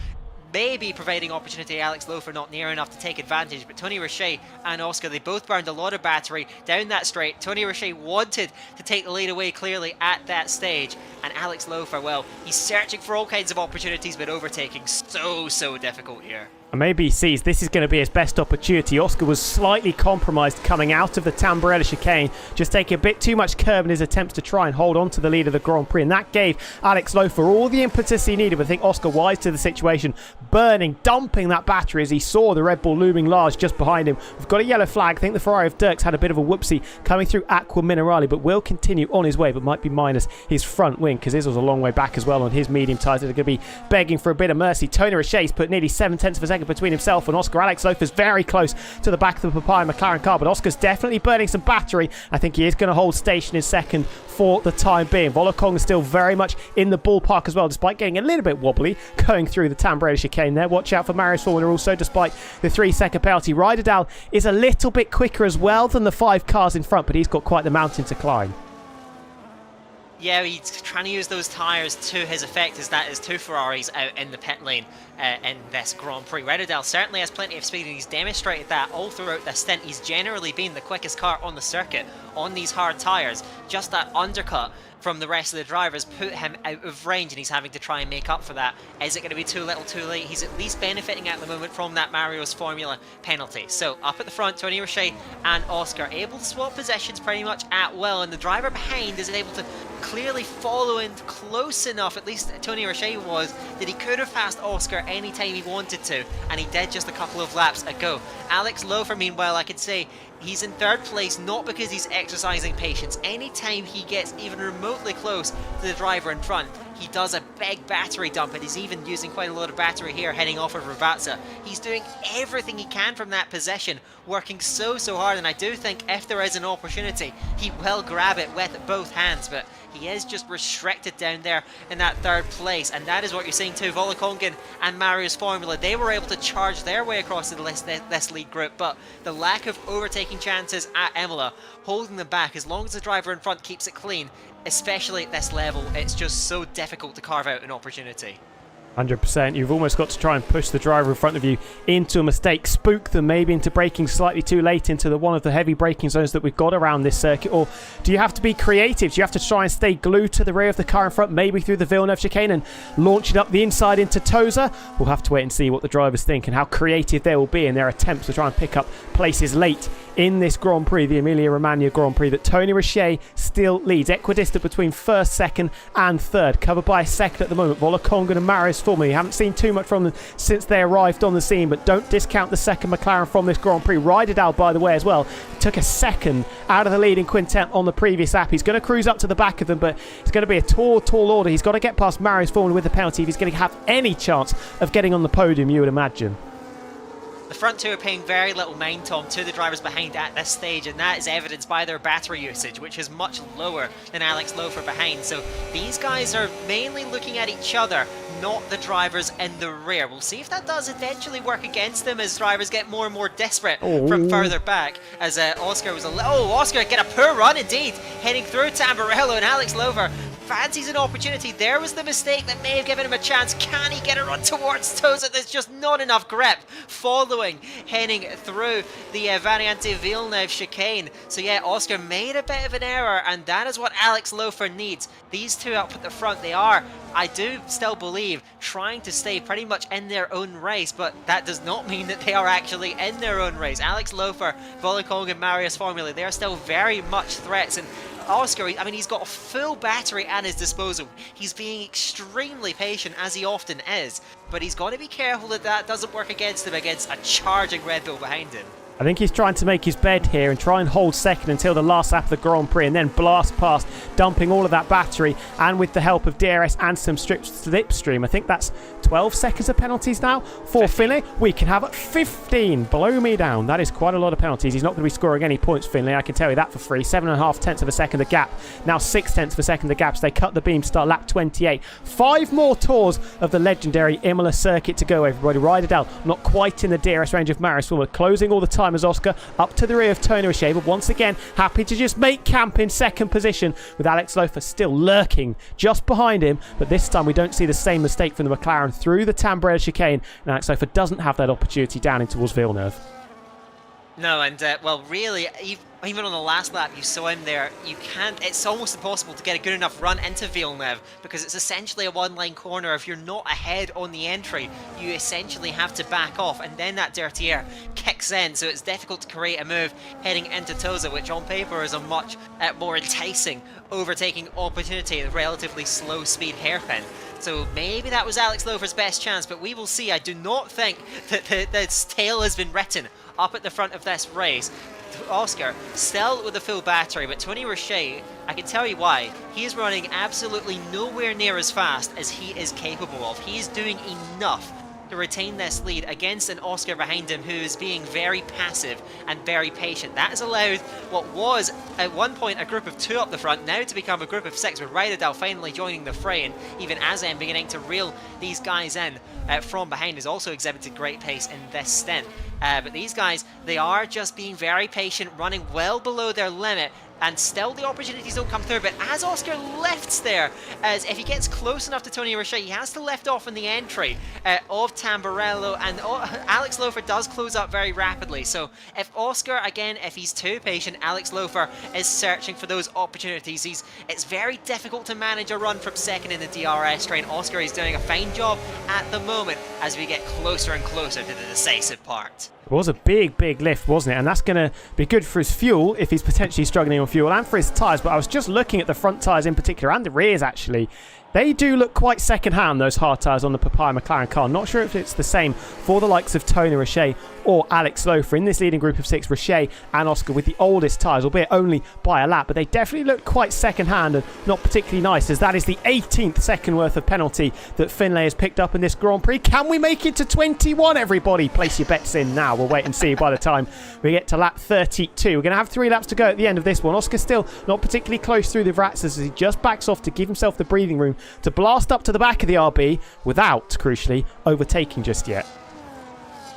Speaker 8: maybe providing opportunity. Alex Loafer not near enough to take advantage, but Tony Richet and Oscar, they both burned a lot of battery down that straight. Tony Richet wanted to take the lead away clearly at that stage, and Alex Loafer, well, he's searching for all kinds of opportunities, but overtaking so difficult here.
Speaker 7: And maybe he sees this is going to be his best opportunity. Oscar was slightly compromised coming out of the Tamburello chicane, just taking a bit too much curb in his attempts to try and hold on to the lead of the Grand Prix, and that gave Alex Loafer all the impetus he needed. But I think Oscar, wise to the situation, burning, dumping that battery as he saw the Red Bull looming large just behind him. We've got a yellow flag. I think the Ferrari of Dirks had a bit of a whoopsie coming through Aqua Minerale, but will continue on his way, but might be minus his front wing, because his was a long way back as well on his medium tyres that are going to be begging for a bit of mercy. Tony Richet's put nearly 7/10 of a second between himself and Oscar. Alex Loafer's very close to the back of the Papaya McLaren car, but Oscar's definitely burning some battery. I think he is going to hold station in second for the time being. Volokong is still very much in the ballpark as well, despite getting a little bit wobbly going through the Tamburello chicane there. Watch out for Marius Foreman also, despite the 3-second penalty. Ryderdal is a little bit quicker as well than the 5 cars in front, but he's got quite the mountain to climb.
Speaker 8: Yeah, he's trying to use those tyres to his effect, as that is 2 Ferraris out in the pit lane in this Grand Prix. Ryderdal certainly has plenty of speed, and he's demonstrated that all throughout this stint. He's generally been the quickest car on the circuit on these hard tyres. Just that undercut from the rest of the drivers put him out of range, and he's having to try and make up for that. Is it going to be too little too late? He's at least benefiting at the moment from that Mario's Formula penalty. So up at the front, Tony Richet and Oscar able to swap positions pretty much at will, and the driver behind is able to clearly follow in close enough, at least Tony Richet was, that he could have passed Oscar anytime he wanted to, and he did just a couple of laps ago. Alex Loafer, meanwhile, I could say he's in 3rd place not because he's exercising patience. Anytime he gets even remotely close to the driver in front, he does a big battery dump, and he's even using quite a lot of battery here heading off of Ravazza. He's doing everything he can from that position, working so hard, and I do think if there is an opportunity, he will grab it with both hands, but he is just restricted down there in that 3rd place, and that is what you're seeing too. Volokongen and Marius Formula, they were able to charge their way across this lead group, but the lack of overtaking chances at Imola holding them back. As long as the driver in front keeps it clean, especially at this level, it's just so difficult to carve out an opportunity.
Speaker 7: 100%. You've almost got to try and push the driver in front of you into a mistake, spook them maybe into braking slightly too late into one of the heavy braking zones that we've got around this circuit, or do you have to be creative? Do you have to try and stay glued to the rear of the car in front, maybe through the Villeneuve chicane, and launch it up the inside into Toza? We'll have to wait and see what the drivers think and how creative they will be in their attempts to try and pick up places late in this Grand Prix, the Emilia-Romagna Grand Prix, that Tony Richet still leads, equidistant between 1st, 2nd and 3rd, covered by a 2nd at the moment. Volokongen and Marius Foreman, you haven't seen too much from them since they arrived on the scene, but don't discount the 2nd McLaren from this Grand Prix. Ryderdal, by the way, as well, took a 2nd out of the leading quintet on the previous lap. He's going to cruise up to the back of them, but it's going to be a tall order. He's got to get past Marius Foreman with the penalty if he's going to have any chance of getting on the podium, you would imagine.
Speaker 8: The front 2 are paying very little mind, Tom, to the drivers behind at this stage, and that is evidenced by their battery usage, which is much lower than Alex Loafer behind. So these guys are mainly looking at each other, not the drivers in the rear. We'll see if that does eventually work against them as drivers get more and more desperate from further back. As Oscar was Oscar get a poor run indeed, heading through Tamburello, and Alex Loafer fancies an opportunity. There was the mistake that may have given him a chance. Can he get a run towards Toza? There's just not enough grip following, heading through the Variante Villeneuve chicane. So yeah, Oscar made a bit of an error, and that is what Alex Lofer needs. These two up at the front, they are, I do still believe, trying to stay pretty much in their own race, but that does not mean that they are actually in their own race. Alex Lofer, Volokong and Marius Formula, they are still very much threats, and Oscar, I mean, he's got a full battery at his disposal. He's being extremely patient, as he often is, but he's got to be careful that that doesn't work against him against a charging Red Bull behind him.
Speaker 7: I think he's trying to make his bed here and try and hold second until the last lap of the Grand Prix and then blast past, dumping all of that battery, and with the help of DRS and some slipstream. I think that's 12 seconds of penalties now for Finlay. We can have 15. Blow me down. That is quite a lot of penalties. He's not going to be scoring any points, Finlay. I can tell you that for free. 7.5 tenths of a second of gap. Now 6 tenths of a second of gap. So they cut the beam to start lap 28. 5 more tours of the legendary Imola circuit to go, everybody. Ride it out. Not quite in the DRS range of Marius. We're closing all the time as Oscar up to the rear of Tony Richey, but once again happy to just make camp in second position, with Alex Lofer still lurking just behind him. But this time we don't see the same mistake from the McLaren through the Tambrella chicane, and Alex Lofer doesn't have that opportunity down in towards Villeneuve.
Speaker 8: No, and well, really, even on the last lap, you saw him there. You can't. It's almost impossible to get a good enough run into Villeneuve because it's essentially a one-line corner. If you're not ahead on the entry, you essentially have to back off, and then that dirty air kicks in. So it's difficult to create a move heading into Toza, which on paper is a much more enticing overtaking opportunity at a relatively slow speed hairpin. So maybe that was Alex Lofer's best chance, but we will see. I do not think that the tale has been written up at the front of this race. Oscar still with a full battery, but Tony Richey, I can tell you why. He is running absolutely nowhere near as fast as he is capable of. He is doing enough to retain this lead against an Oscar behind him who is being very passive and very patient. That has allowed what was at one point a group of 2 up the front now to become a group of 6, with Rydal finally joining the fray, and even Azem beginning to reel these guys in from behind has also exhibited great pace in this stint. But these guys, they are just being very patient, running well below their limit, and still the opportunities don't come through. But as Oscar lifts there, as if he gets close enough to Tony Richey, he has to lift off in the entry of Tamburello, and Alex Lofer does close up very rapidly. So if Oscar, again, if he's too patient, Alex Lofer is searching for those opportunities. It's very difficult to manage a run from second in the DRS train. Oscar is doing a fine job at the moment as we get closer and closer to the decisive part.
Speaker 7: It was a big lift, wasn't it? And that's going to be good for his fuel if he's potentially struggling on fuel, and for his tyres. But I was just looking at the front tyres in particular, and the rears actually. They do look quite second-hand, those hard tyres on the Papaya McLaren car. Not sure if it's the same for the likes of Tony Richey or Alex Lofer in this leading group of 6. Richey and Oscar with the oldest tyres, albeit only by a lap, but they definitely look quite second-hand and not particularly nice, as that is the 18th second worth of penalty that Finlay has picked up in this Grand Prix. Can we make it to 21, everybody? Place your bets in now. We'll wait and see by the time we get to lap 32. We're going to have 3 laps to go at the end of this one. Oscar still not particularly close through the Vrats as he just backs off to give himself the breathing room to blast up to the back of the RB without, crucially, overtaking just yet.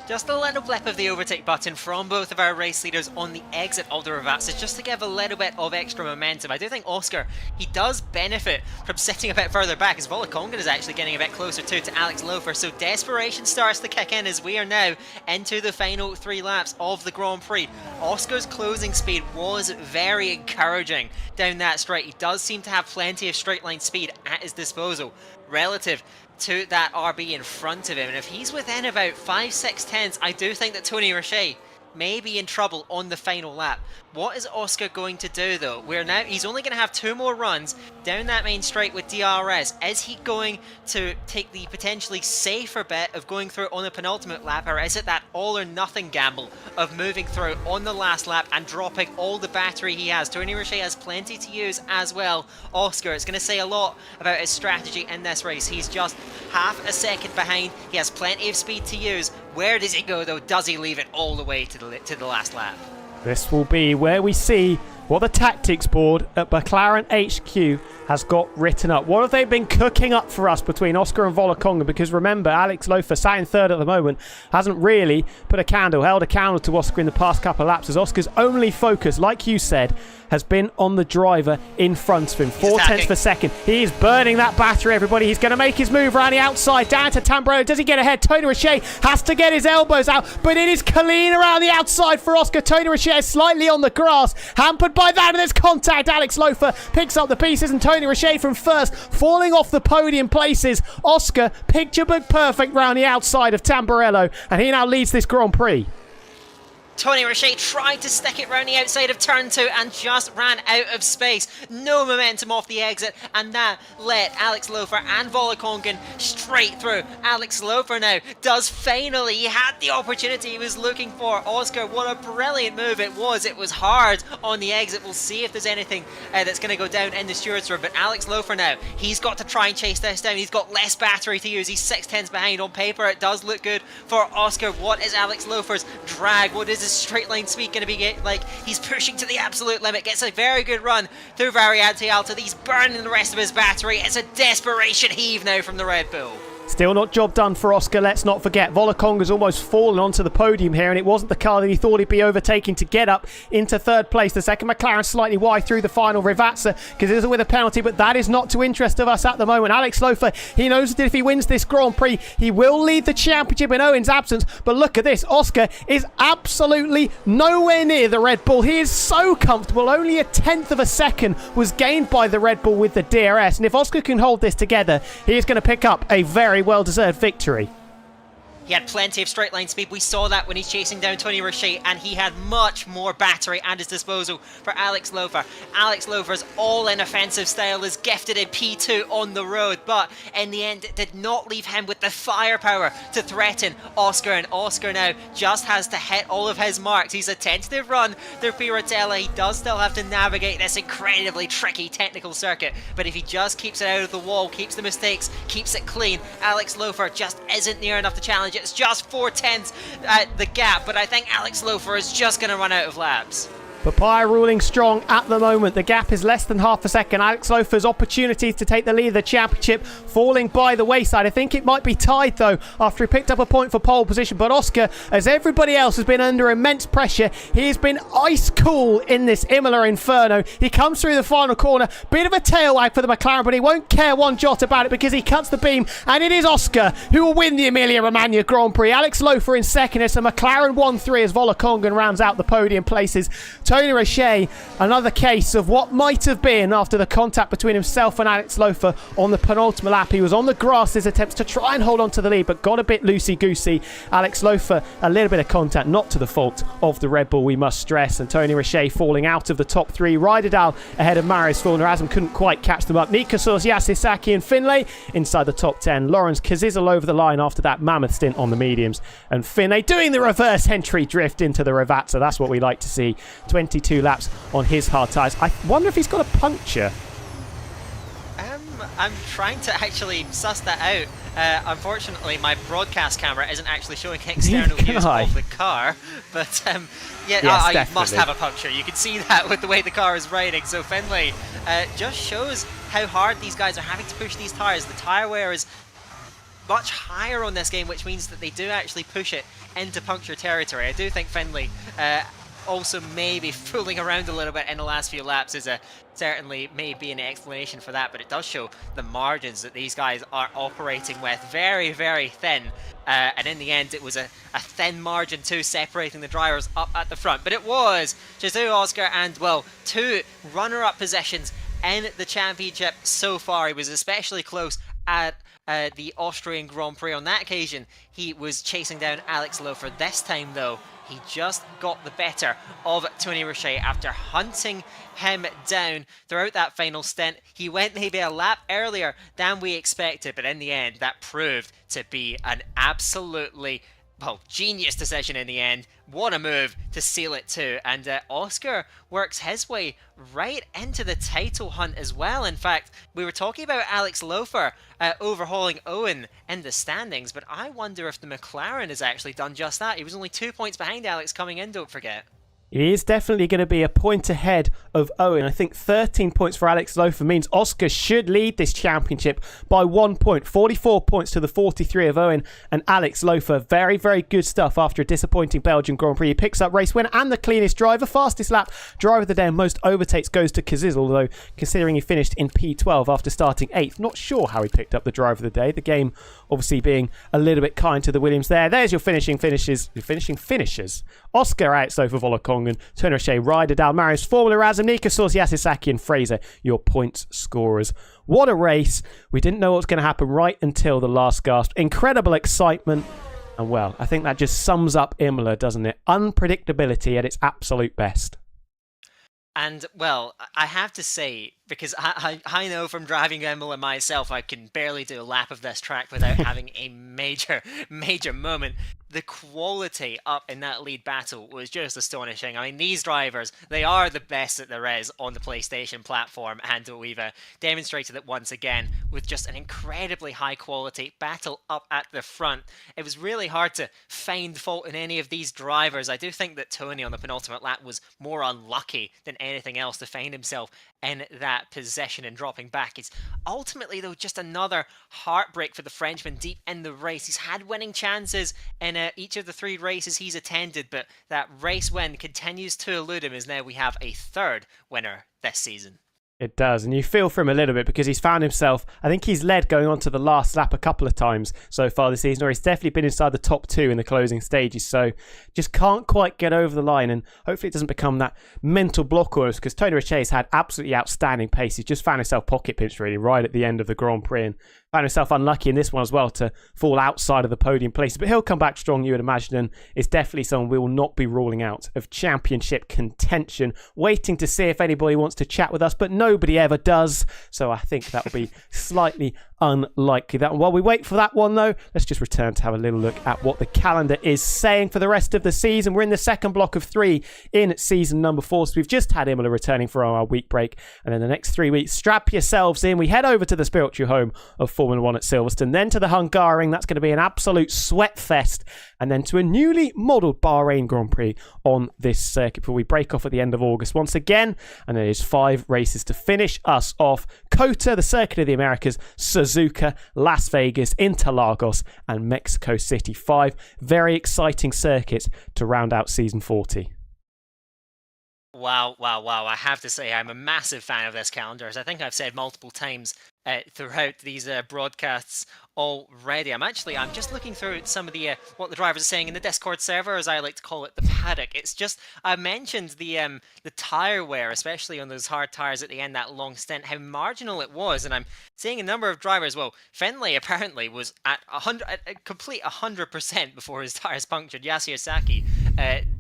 Speaker 8: Just a little blip of the overtake button from both of our race leaders on the exit of the Ravazza, just to give a little bit of extra momentum. I do think Oscar, he does benefit from sitting a bit further back, as Volakongan is actually getting a bit closer to Alex Lofer, so desperation starts to kick in as we are now into the final 3 laps of the Grand Prix. Oscar's closing speed was very encouraging down that straight. He does seem to have plenty of straight line speed at his disposal relative to that RB in front of him, and if he's within about 5-6 tenths, I do think that Tony Richey may be in trouble on the final lap. What is Oscar going to do though? He's only going to have 2 more runs down that main straight with DRS. Is he going to take the potentially safer bet of going through on the penultimate lap, or is it that all or nothing gamble of moving through on the last lap and dropping all the battery he has? Tony Richey has plenty to use as well. Oscar, it's going to say a lot about his strategy in this race. He's just half a second behind. He has plenty of speed to use. Where does he go though? Does he leave it all the way to the last lap?
Speaker 7: This will be where we see what the tactics board at McLaren HQ has got written up. What have they been cooking up for us between Oscar and Volakonga? Because remember, Alex Lofer, sat in 3rd at the moment, hasn't really held a candle to Oscar in the past couple of laps, as Oscar's only focus, like you said, has been on the driver in front of him. 0.4 per second. He is burning that battery, everybody. He's going to make his move around the outside, down to Tamburello. Does he get ahead? Tony Richet has to get his elbows out, but it is clean around the outside for Oscar. Tony Richet is slightly on the grass, hampered by that, and there's contact. Alex Lofer picks up the pieces, and Tony Richet from first, falling off the podium places. Oscar, picture book perfect round the outside of Tamburello, and he now leads this Grand Prix.
Speaker 8: Tony Richet tried to stick it round the outside of turn 2 and just ran out of space. No momentum off the exit, and that let Alex Lofer and Volokongen straight through. Alex Lofer now does finally, he had the opportunity he was looking for. Oscar, what a brilliant move it was. It was hard on the exit. We'll see if there's anything that's going to go down in the stewards room, but Alex Lofer now, he's got to try and chase this down. He's got less battery to use. He's 6/10 behind. On paper, it does look good for Oscar. What is Alex Lofer's drag? What is his straight line speed going to be like? He's pushing to the absolute limit, gets a very good run through Variante Alta. He's burning the rest of his battery. It's a desperation heave now from the Red Bull.
Speaker 7: Still not job done for Oscar, let's not forget. Volokonga's almost fallen onto the podium here, and it wasn't the car that he thought he'd be overtaking to get up into third place. The second McLaren slightly wide through the final Rivazza, because it is with a penalty, but that is not to interest of us at the moment. Alex Lofer, he knows that if he wins this Grand Prix, he will lead the championship in Owen's absence, but look at this. Oscar is absolutely nowhere near the Red Bull. He is so comfortable. Only 1/10 of a second was gained by the Red Bull with the DRS, and if Oscar can hold this together, he is going to pick up a very well-deserved victory.
Speaker 8: He had plenty of straight line speed. We saw that when he's chasing down Tony Richet, and he had much more battery at his disposal for Alex Lofer. Alex Lofer's all-in offensive style is gifted in P2 on the road, but in the end it did not leave him with the firepower to threaten Oscar, and Oscar now just has to hit all of his marks. He's a tentative run through Piratella. He does still have to navigate this incredibly tricky technical circuit, but if he just keeps it out of the wall, keeps the mistakes, keeps it clean, Alex Lofer just isn't near enough to challenge. It's just 4/10 the gap, but I think Alex Lofer is just going to run out of laps.
Speaker 7: Papaya ruling strong at the moment. The gap is less than half a second. Alex Lofer's opportunity to take the lead of the championship falling by the wayside. I think it might be tied though after he picked up a point for pole position. But Oscar, as everybody else has been under immense pressure, he has been ice cool in this Imola Inferno. He comes through the final corner. Bit of a tail wag for the McLaren, but he won't care one jot about it because he cuts the beam. And it is Oscar who will win the Emilia-Romagna Grand Prix. Alex Lofer in second. It's a McLaren 1-3 as Volokongen rounds out the podium places. Tony Richet, another case of what might have been after the contact between himself and Alex Lofer on the penultimate lap. He was on the grass, his attempts to try and hold on to the lead, but got a bit loosey-goosey. Alex Lofer, a little bit of contact, not to the fault of the Red Bull, we must stress. And Tony Richet falling out of the top three. Ryderdal ahead of Marius Fulner-Asm couldn't quite catch them up. Nikasos, Yasisaki and Finlay inside the top 10. Lawrence Kazizel over the line after that mammoth stint on the mediums. And Finlay doing the reverse entry drift into the Rivazza. That's what we like to see. 22 laps on his hard tyres. I wonder if he's got a puncture.
Speaker 8: I'm trying to actually suss that out. Unfortunately, my broadcast camera isn't actually showing external views of the car, but yeah,
Speaker 7: yes,
Speaker 8: I must have a puncture. You can see that with the way the car is riding. So Finlay just shows how hard these guys are having to push these tyres. The tyre wear is much higher on this game, which means that they do actually push it into puncture territory. I do think Finlay also maybe fooling around a little bit in the last few laps is certainly may be an explanation for that, but it does show the margins that these guys are operating with. Very, very thin. And in the end, it was a thin margin too, separating the drivers up at the front. But it was Jesus, Oscar, and, well, 2 runner-up positions in the championship so far. He was especially close at the Austrian Grand Prix on that occasion. He was chasing down Alex Lofer. This time, though, he just got the better of Tony Richet after hunting him down throughout that final stint. He went maybe a lap earlier than we expected, but in the end, that proved to be an absolutely, well, genius decision in the end. What a move to seal it too. And Oscar works his way right into the title hunt as well. In fact, we were talking about Alex Lofer overhauling Owen in the standings, but I wonder if the McLaren has actually done just that. He was only 2 points behind Alex coming in, don't forget.
Speaker 7: He is definitely going to be a point ahead of Owen. I think 13 points for Alex Lofer means Oscar should lead this championship by 1 point. 44 points to the 43 of Owen and Alex Lofer. Very, very good stuff after a disappointing Belgian Grand Prix. He picks up race win and the cleanest driver. Fastest lap driver of the day and most overtakes goes to Kaziz, although considering he finished in P12 after starting 8th. Not sure how he picked up the driver of the day. The game obviously being a little bit kind to the Williams there. There's your finishing finishers. Oscar Alex Lofer, Volokongan, Tony Roche, Ryder, Dalmaris, Formula Razum, Nika Sorsi, Asisaki and Fraser, your points scorers. What a race. We didn't know what was going to happen right until the last gasp. Incredible excitement. And well, I think that just sums up Imola, doesn't it? Unpredictability at its absolute best.
Speaker 8: And, well, I have to say, because I know from driving Imola myself, I can barely do a lap of this track without having a major moment. The quality up in that lead battle was just astonishing. I mean, these drivers, they are the best that there is on the PlayStation platform, and we've demonstrated it once again with just an incredibly high quality battle up at the front. It was really hard to find fault in any of these drivers. I do think that Tony on the penultimate lap was more unlucky than anything else to find himself in that position and dropping back. It's ultimately, though, just another heartbreak for the Frenchman deep in the race. He's had winning chances in each of the 3 races he's attended, but that race win continues to elude him as now we have a 3rd winner this season.
Speaker 7: It does, and you feel for him a little bit because he's found himself, I think he's led going on to the last lap a couple of times so far this season, or he's definitely been inside the top 2 in the closing stages, so just can't quite get over the line, and hopefully it doesn't become that mental block almost, because Tony Roche's had absolutely outstanding pace. He's just found himself pocket pinched really right at the end of the Grand Prix, and found himself unlucky in this one as well to fall outside of the podium places, but he'll come back strong, you would imagine, and it's definitely someone we will not be ruling out of championship contention. Waiting to see if anybody wants to chat with us, but nobody ever does, so I think that will be slightly unlikely. That while we wait for that one though, let's just return to have a little look at what the calendar is saying for the rest of the season. We're in the second block of 3 in season number 4, so we've just had Imola returning for our week break, and then the next 3 weeks, strap yourselves in. We head over to the spiritual home of Formula 1 at Silverstone, then to the Hungaroring. That's going to be an absolute sweat fest, and then to a newly modelled Bahrain Grand Prix on this circuit before we break off at the end of August once again, and there is 5 races to finish us off. COTA, the Circuit of the Americas, Suzuka, Las Vegas, Interlagos and Mexico City. 5 very exciting circuits to round out season 40.
Speaker 8: Wow. I have to say I'm a massive fan of this calendar, as I think I've said multiple times throughout these broadcasts already. I'm just looking through some of the what the drivers are saying in the Discord server, as I like to call it, the paddock. It's just, I mentioned the tire wear, especially on those hard tires at the end, that long stint, how marginal it was, and I'm seeing a number of drivers. Well, Finlay apparently was at a complete 100% before his tires punctured. Yasuo Saki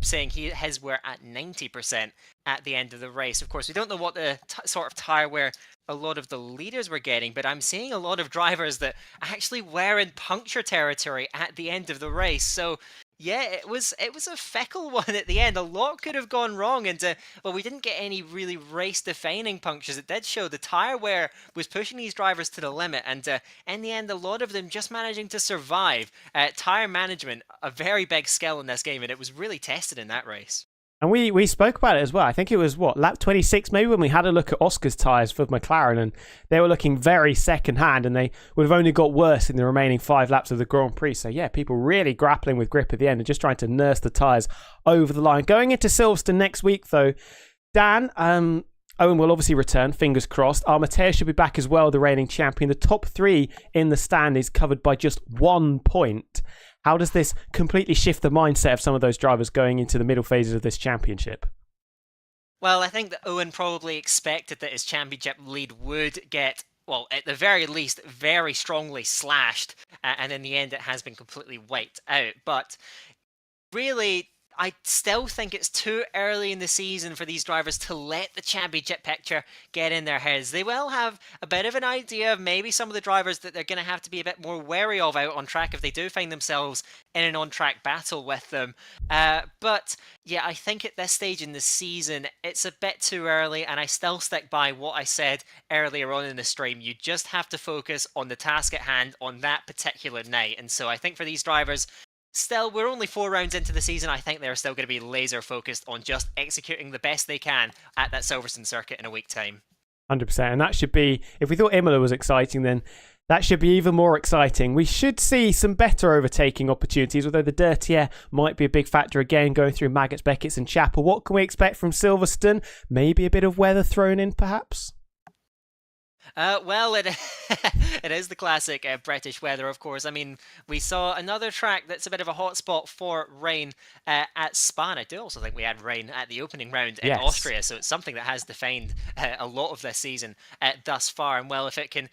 Speaker 8: saying his were at 90% at the end of the race. Of course, we don't know what the sort of tire wear a lot of the leaders were getting, but I'm seeing a lot of drivers that actually were in puncture territory at the end of the race. So yeah, it was a fickle one at the end. A lot could have gone wrong, and well, we didn't get any really race-defining punctures. It did show the tire wear was pushing these drivers to the limit, and in the end, a lot of them just managing to survive. Tire management, a very big skill in this game, and it was really tested in that race.
Speaker 7: And we spoke about it as well. I think it was, lap 26 maybe, when we had a look at Oscar's tyres for McLaren, and they were looking very second-hand, and they would have only got worse in the remaining 5 laps of the Grand Prix. So yeah, people really grappling with grip at the end and just trying to nurse the tyres over the line. Going into Silverstone next week, though, Dan, Owen will obviously return, fingers crossed. Armatea should be back as well, the reigning champion. The top 3 in the stand is covered by just 1 point. How does this completely shift the mindset of some of those drivers going into the middle phases of this championship?
Speaker 8: Well, I think that Owen probably expected that his championship lead would get, well, at the very least, very strongly slashed, and in the end it has been completely wiped out. But really, I still think it's too early in the season for these drivers to let the championship picture get in their heads. They will have a bit of an idea of maybe some of the drivers that they're going to have to be a bit more wary of out on track if they do find themselves in an on-track battle with them. But yeah, I think at this stage in the season, it's a bit too early, and I still stick by what I said earlier on in the stream. You just have to focus on the task at hand on that particular night. And so I think for these drivers, still, we're only 4 rounds into the season. I think they're still going to be laser focused on just executing the best they can at that Silverstone circuit in a week's time.
Speaker 7: 100%. And that should be, if we thought Imola was exciting, then that should be even more exciting. We should see some better overtaking opportunities, although the dirty air might be a big factor again, going through Maggots, Beckett's and Chapel. What can we expect from Silverstone? Maybe a bit of weather thrown in, perhaps?
Speaker 8: Well, it is the classic British weather, of course. I mean, we saw another track that's a bit of a hotspot for rain at Spa. And I do also think we had rain at the opening round in Austria, so it's something that has defined a lot of this season thus far. And well, if it can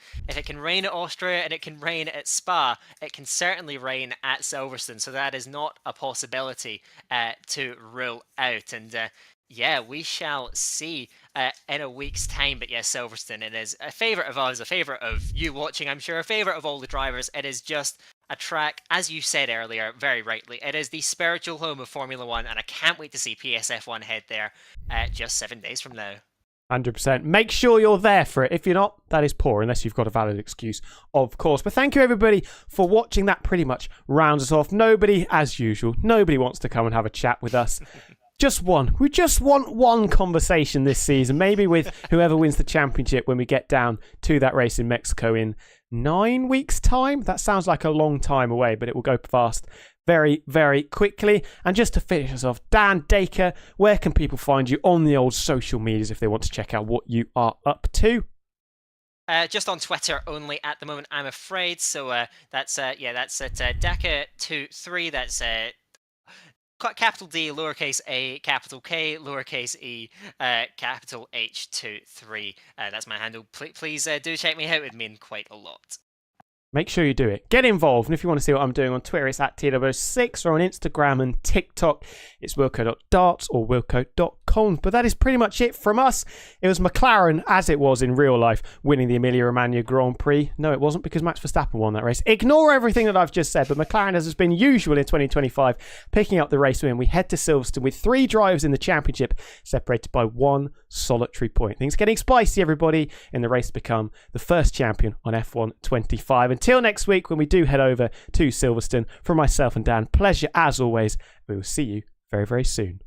Speaker 8: rain at Austria and it can rain at Spa, it can certainly rain at Silverstone. So that is not a possibility to rule out. And yeah, we shall see in a week's time. But yes, Silverstone, it is a favourite of ours, a favourite of you watching, I'm sure, a favourite of all the drivers. It is just a track, as you said earlier, very rightly, it is the spiritual home of Formula 1, and I can't wait to see PSF1 head there just 7 days from now.
Speaker 7: 100%. Make sure you're there for it. If you're not, that is poor, unless you've got a valid excuse, of course. But thank you, everybody, for watching. That pretty much rounds us off. Nobody, as usual, nobody wants to come and have a chat with us. Just one. We just want one conversation this season, maybe with whoever wins the championship when we get down to that race in Mexico in 9 weeks' time. That sounds like a long time away, but it will go past very, very quickly. And just to finish us off, Dan Dacre, where can people find you on the old social medias if they want to check out what you are up to?
Speaker 8: Just on Twitter only at the moment, I'm afraid. So that's at Dacre23. That's capital D, lowercase a, capital K, lowercase e, capital H23. That's my handle. Please do check me out. It would mean quite a lot.
Speaker 7: Make sure you do it. Get involved. And if you want to see what I'm doing on Twitter, it's at TW6, or on Instagram and TikTok, it's wilco.darts or wilco.com. But that is pretty much it from us. It was McLaren, as it was in real life, winning the Emilia-Romagna Grand Prix. No, it wasn't, because Max Verstappen won that race. Ignore everything that I've just said, but McLaren, as has been usual in 2025, picking up the race win. We head to Silverstone with 3 drivers in the championship, separated by 1 solitary point. Things getting spicy, everybody, in the race to become the first champion on F1 25. Until next week, when we do head over to Silverstone, from myself and Dan, pleasure as always. We will see you very, very soon.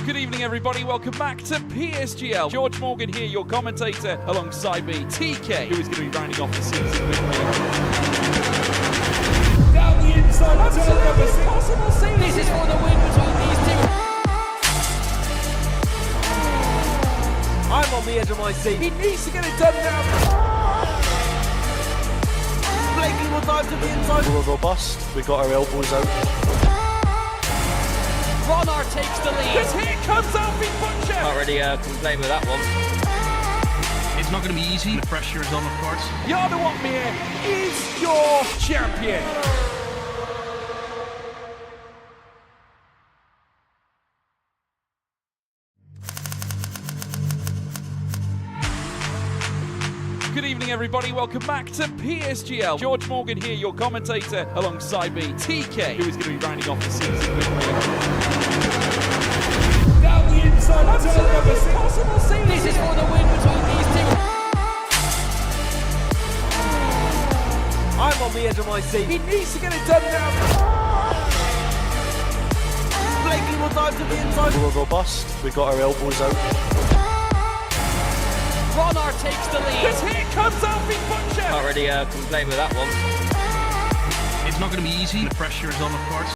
Speaker 1: Good evening, everybody. Welcome back to PSGL. George Morgan here, your commentator, alongside me, TK, who is going to be rounding off the season with me.
Speaker 2: Down the inside.
Speaker 3: Absolutely possible. This is for the win between these two.
Speaker 2: I'm on the edge of my seat.
Speaker 1: He needs to get it done now.
Speaker 2: Blakey will dive to the inside.
Speaker 4: We were robust. We got our elbows out.
Speaker 3: Ronard takes the lead.
Speaker 1: Because here comes Alfie Butcher.
Speaker 5: Can't really complain with that one.
Speaker 6: It's not going to be easy. The pressure is on, of course.
Speaker 1: Jarno Opmeer is your champion. Good evening, everybody. Welcome back to PSGL. George Morgan here, your commentator, alongside me, TK, who is going to be rounding off the season with me.
Speaker 2: Down the inside.
Speaker 3: Absolutely possible. This is for the win between these two.
Speaker 2: I'm on the edge of my seat.
Speaker 1: He needs to get it done now.
Speaker 2: Blakey will dive to the inside.
Speaker 4: We were robust. We got our elbows out.
Speaker 3: Ronard takes the lead.
Speaker 1: Because here comes Alfie Butcher.
Speaker 5: Can't really complain with that one.
Speaker 6: It's not going to be easy. The pressure is on, of course.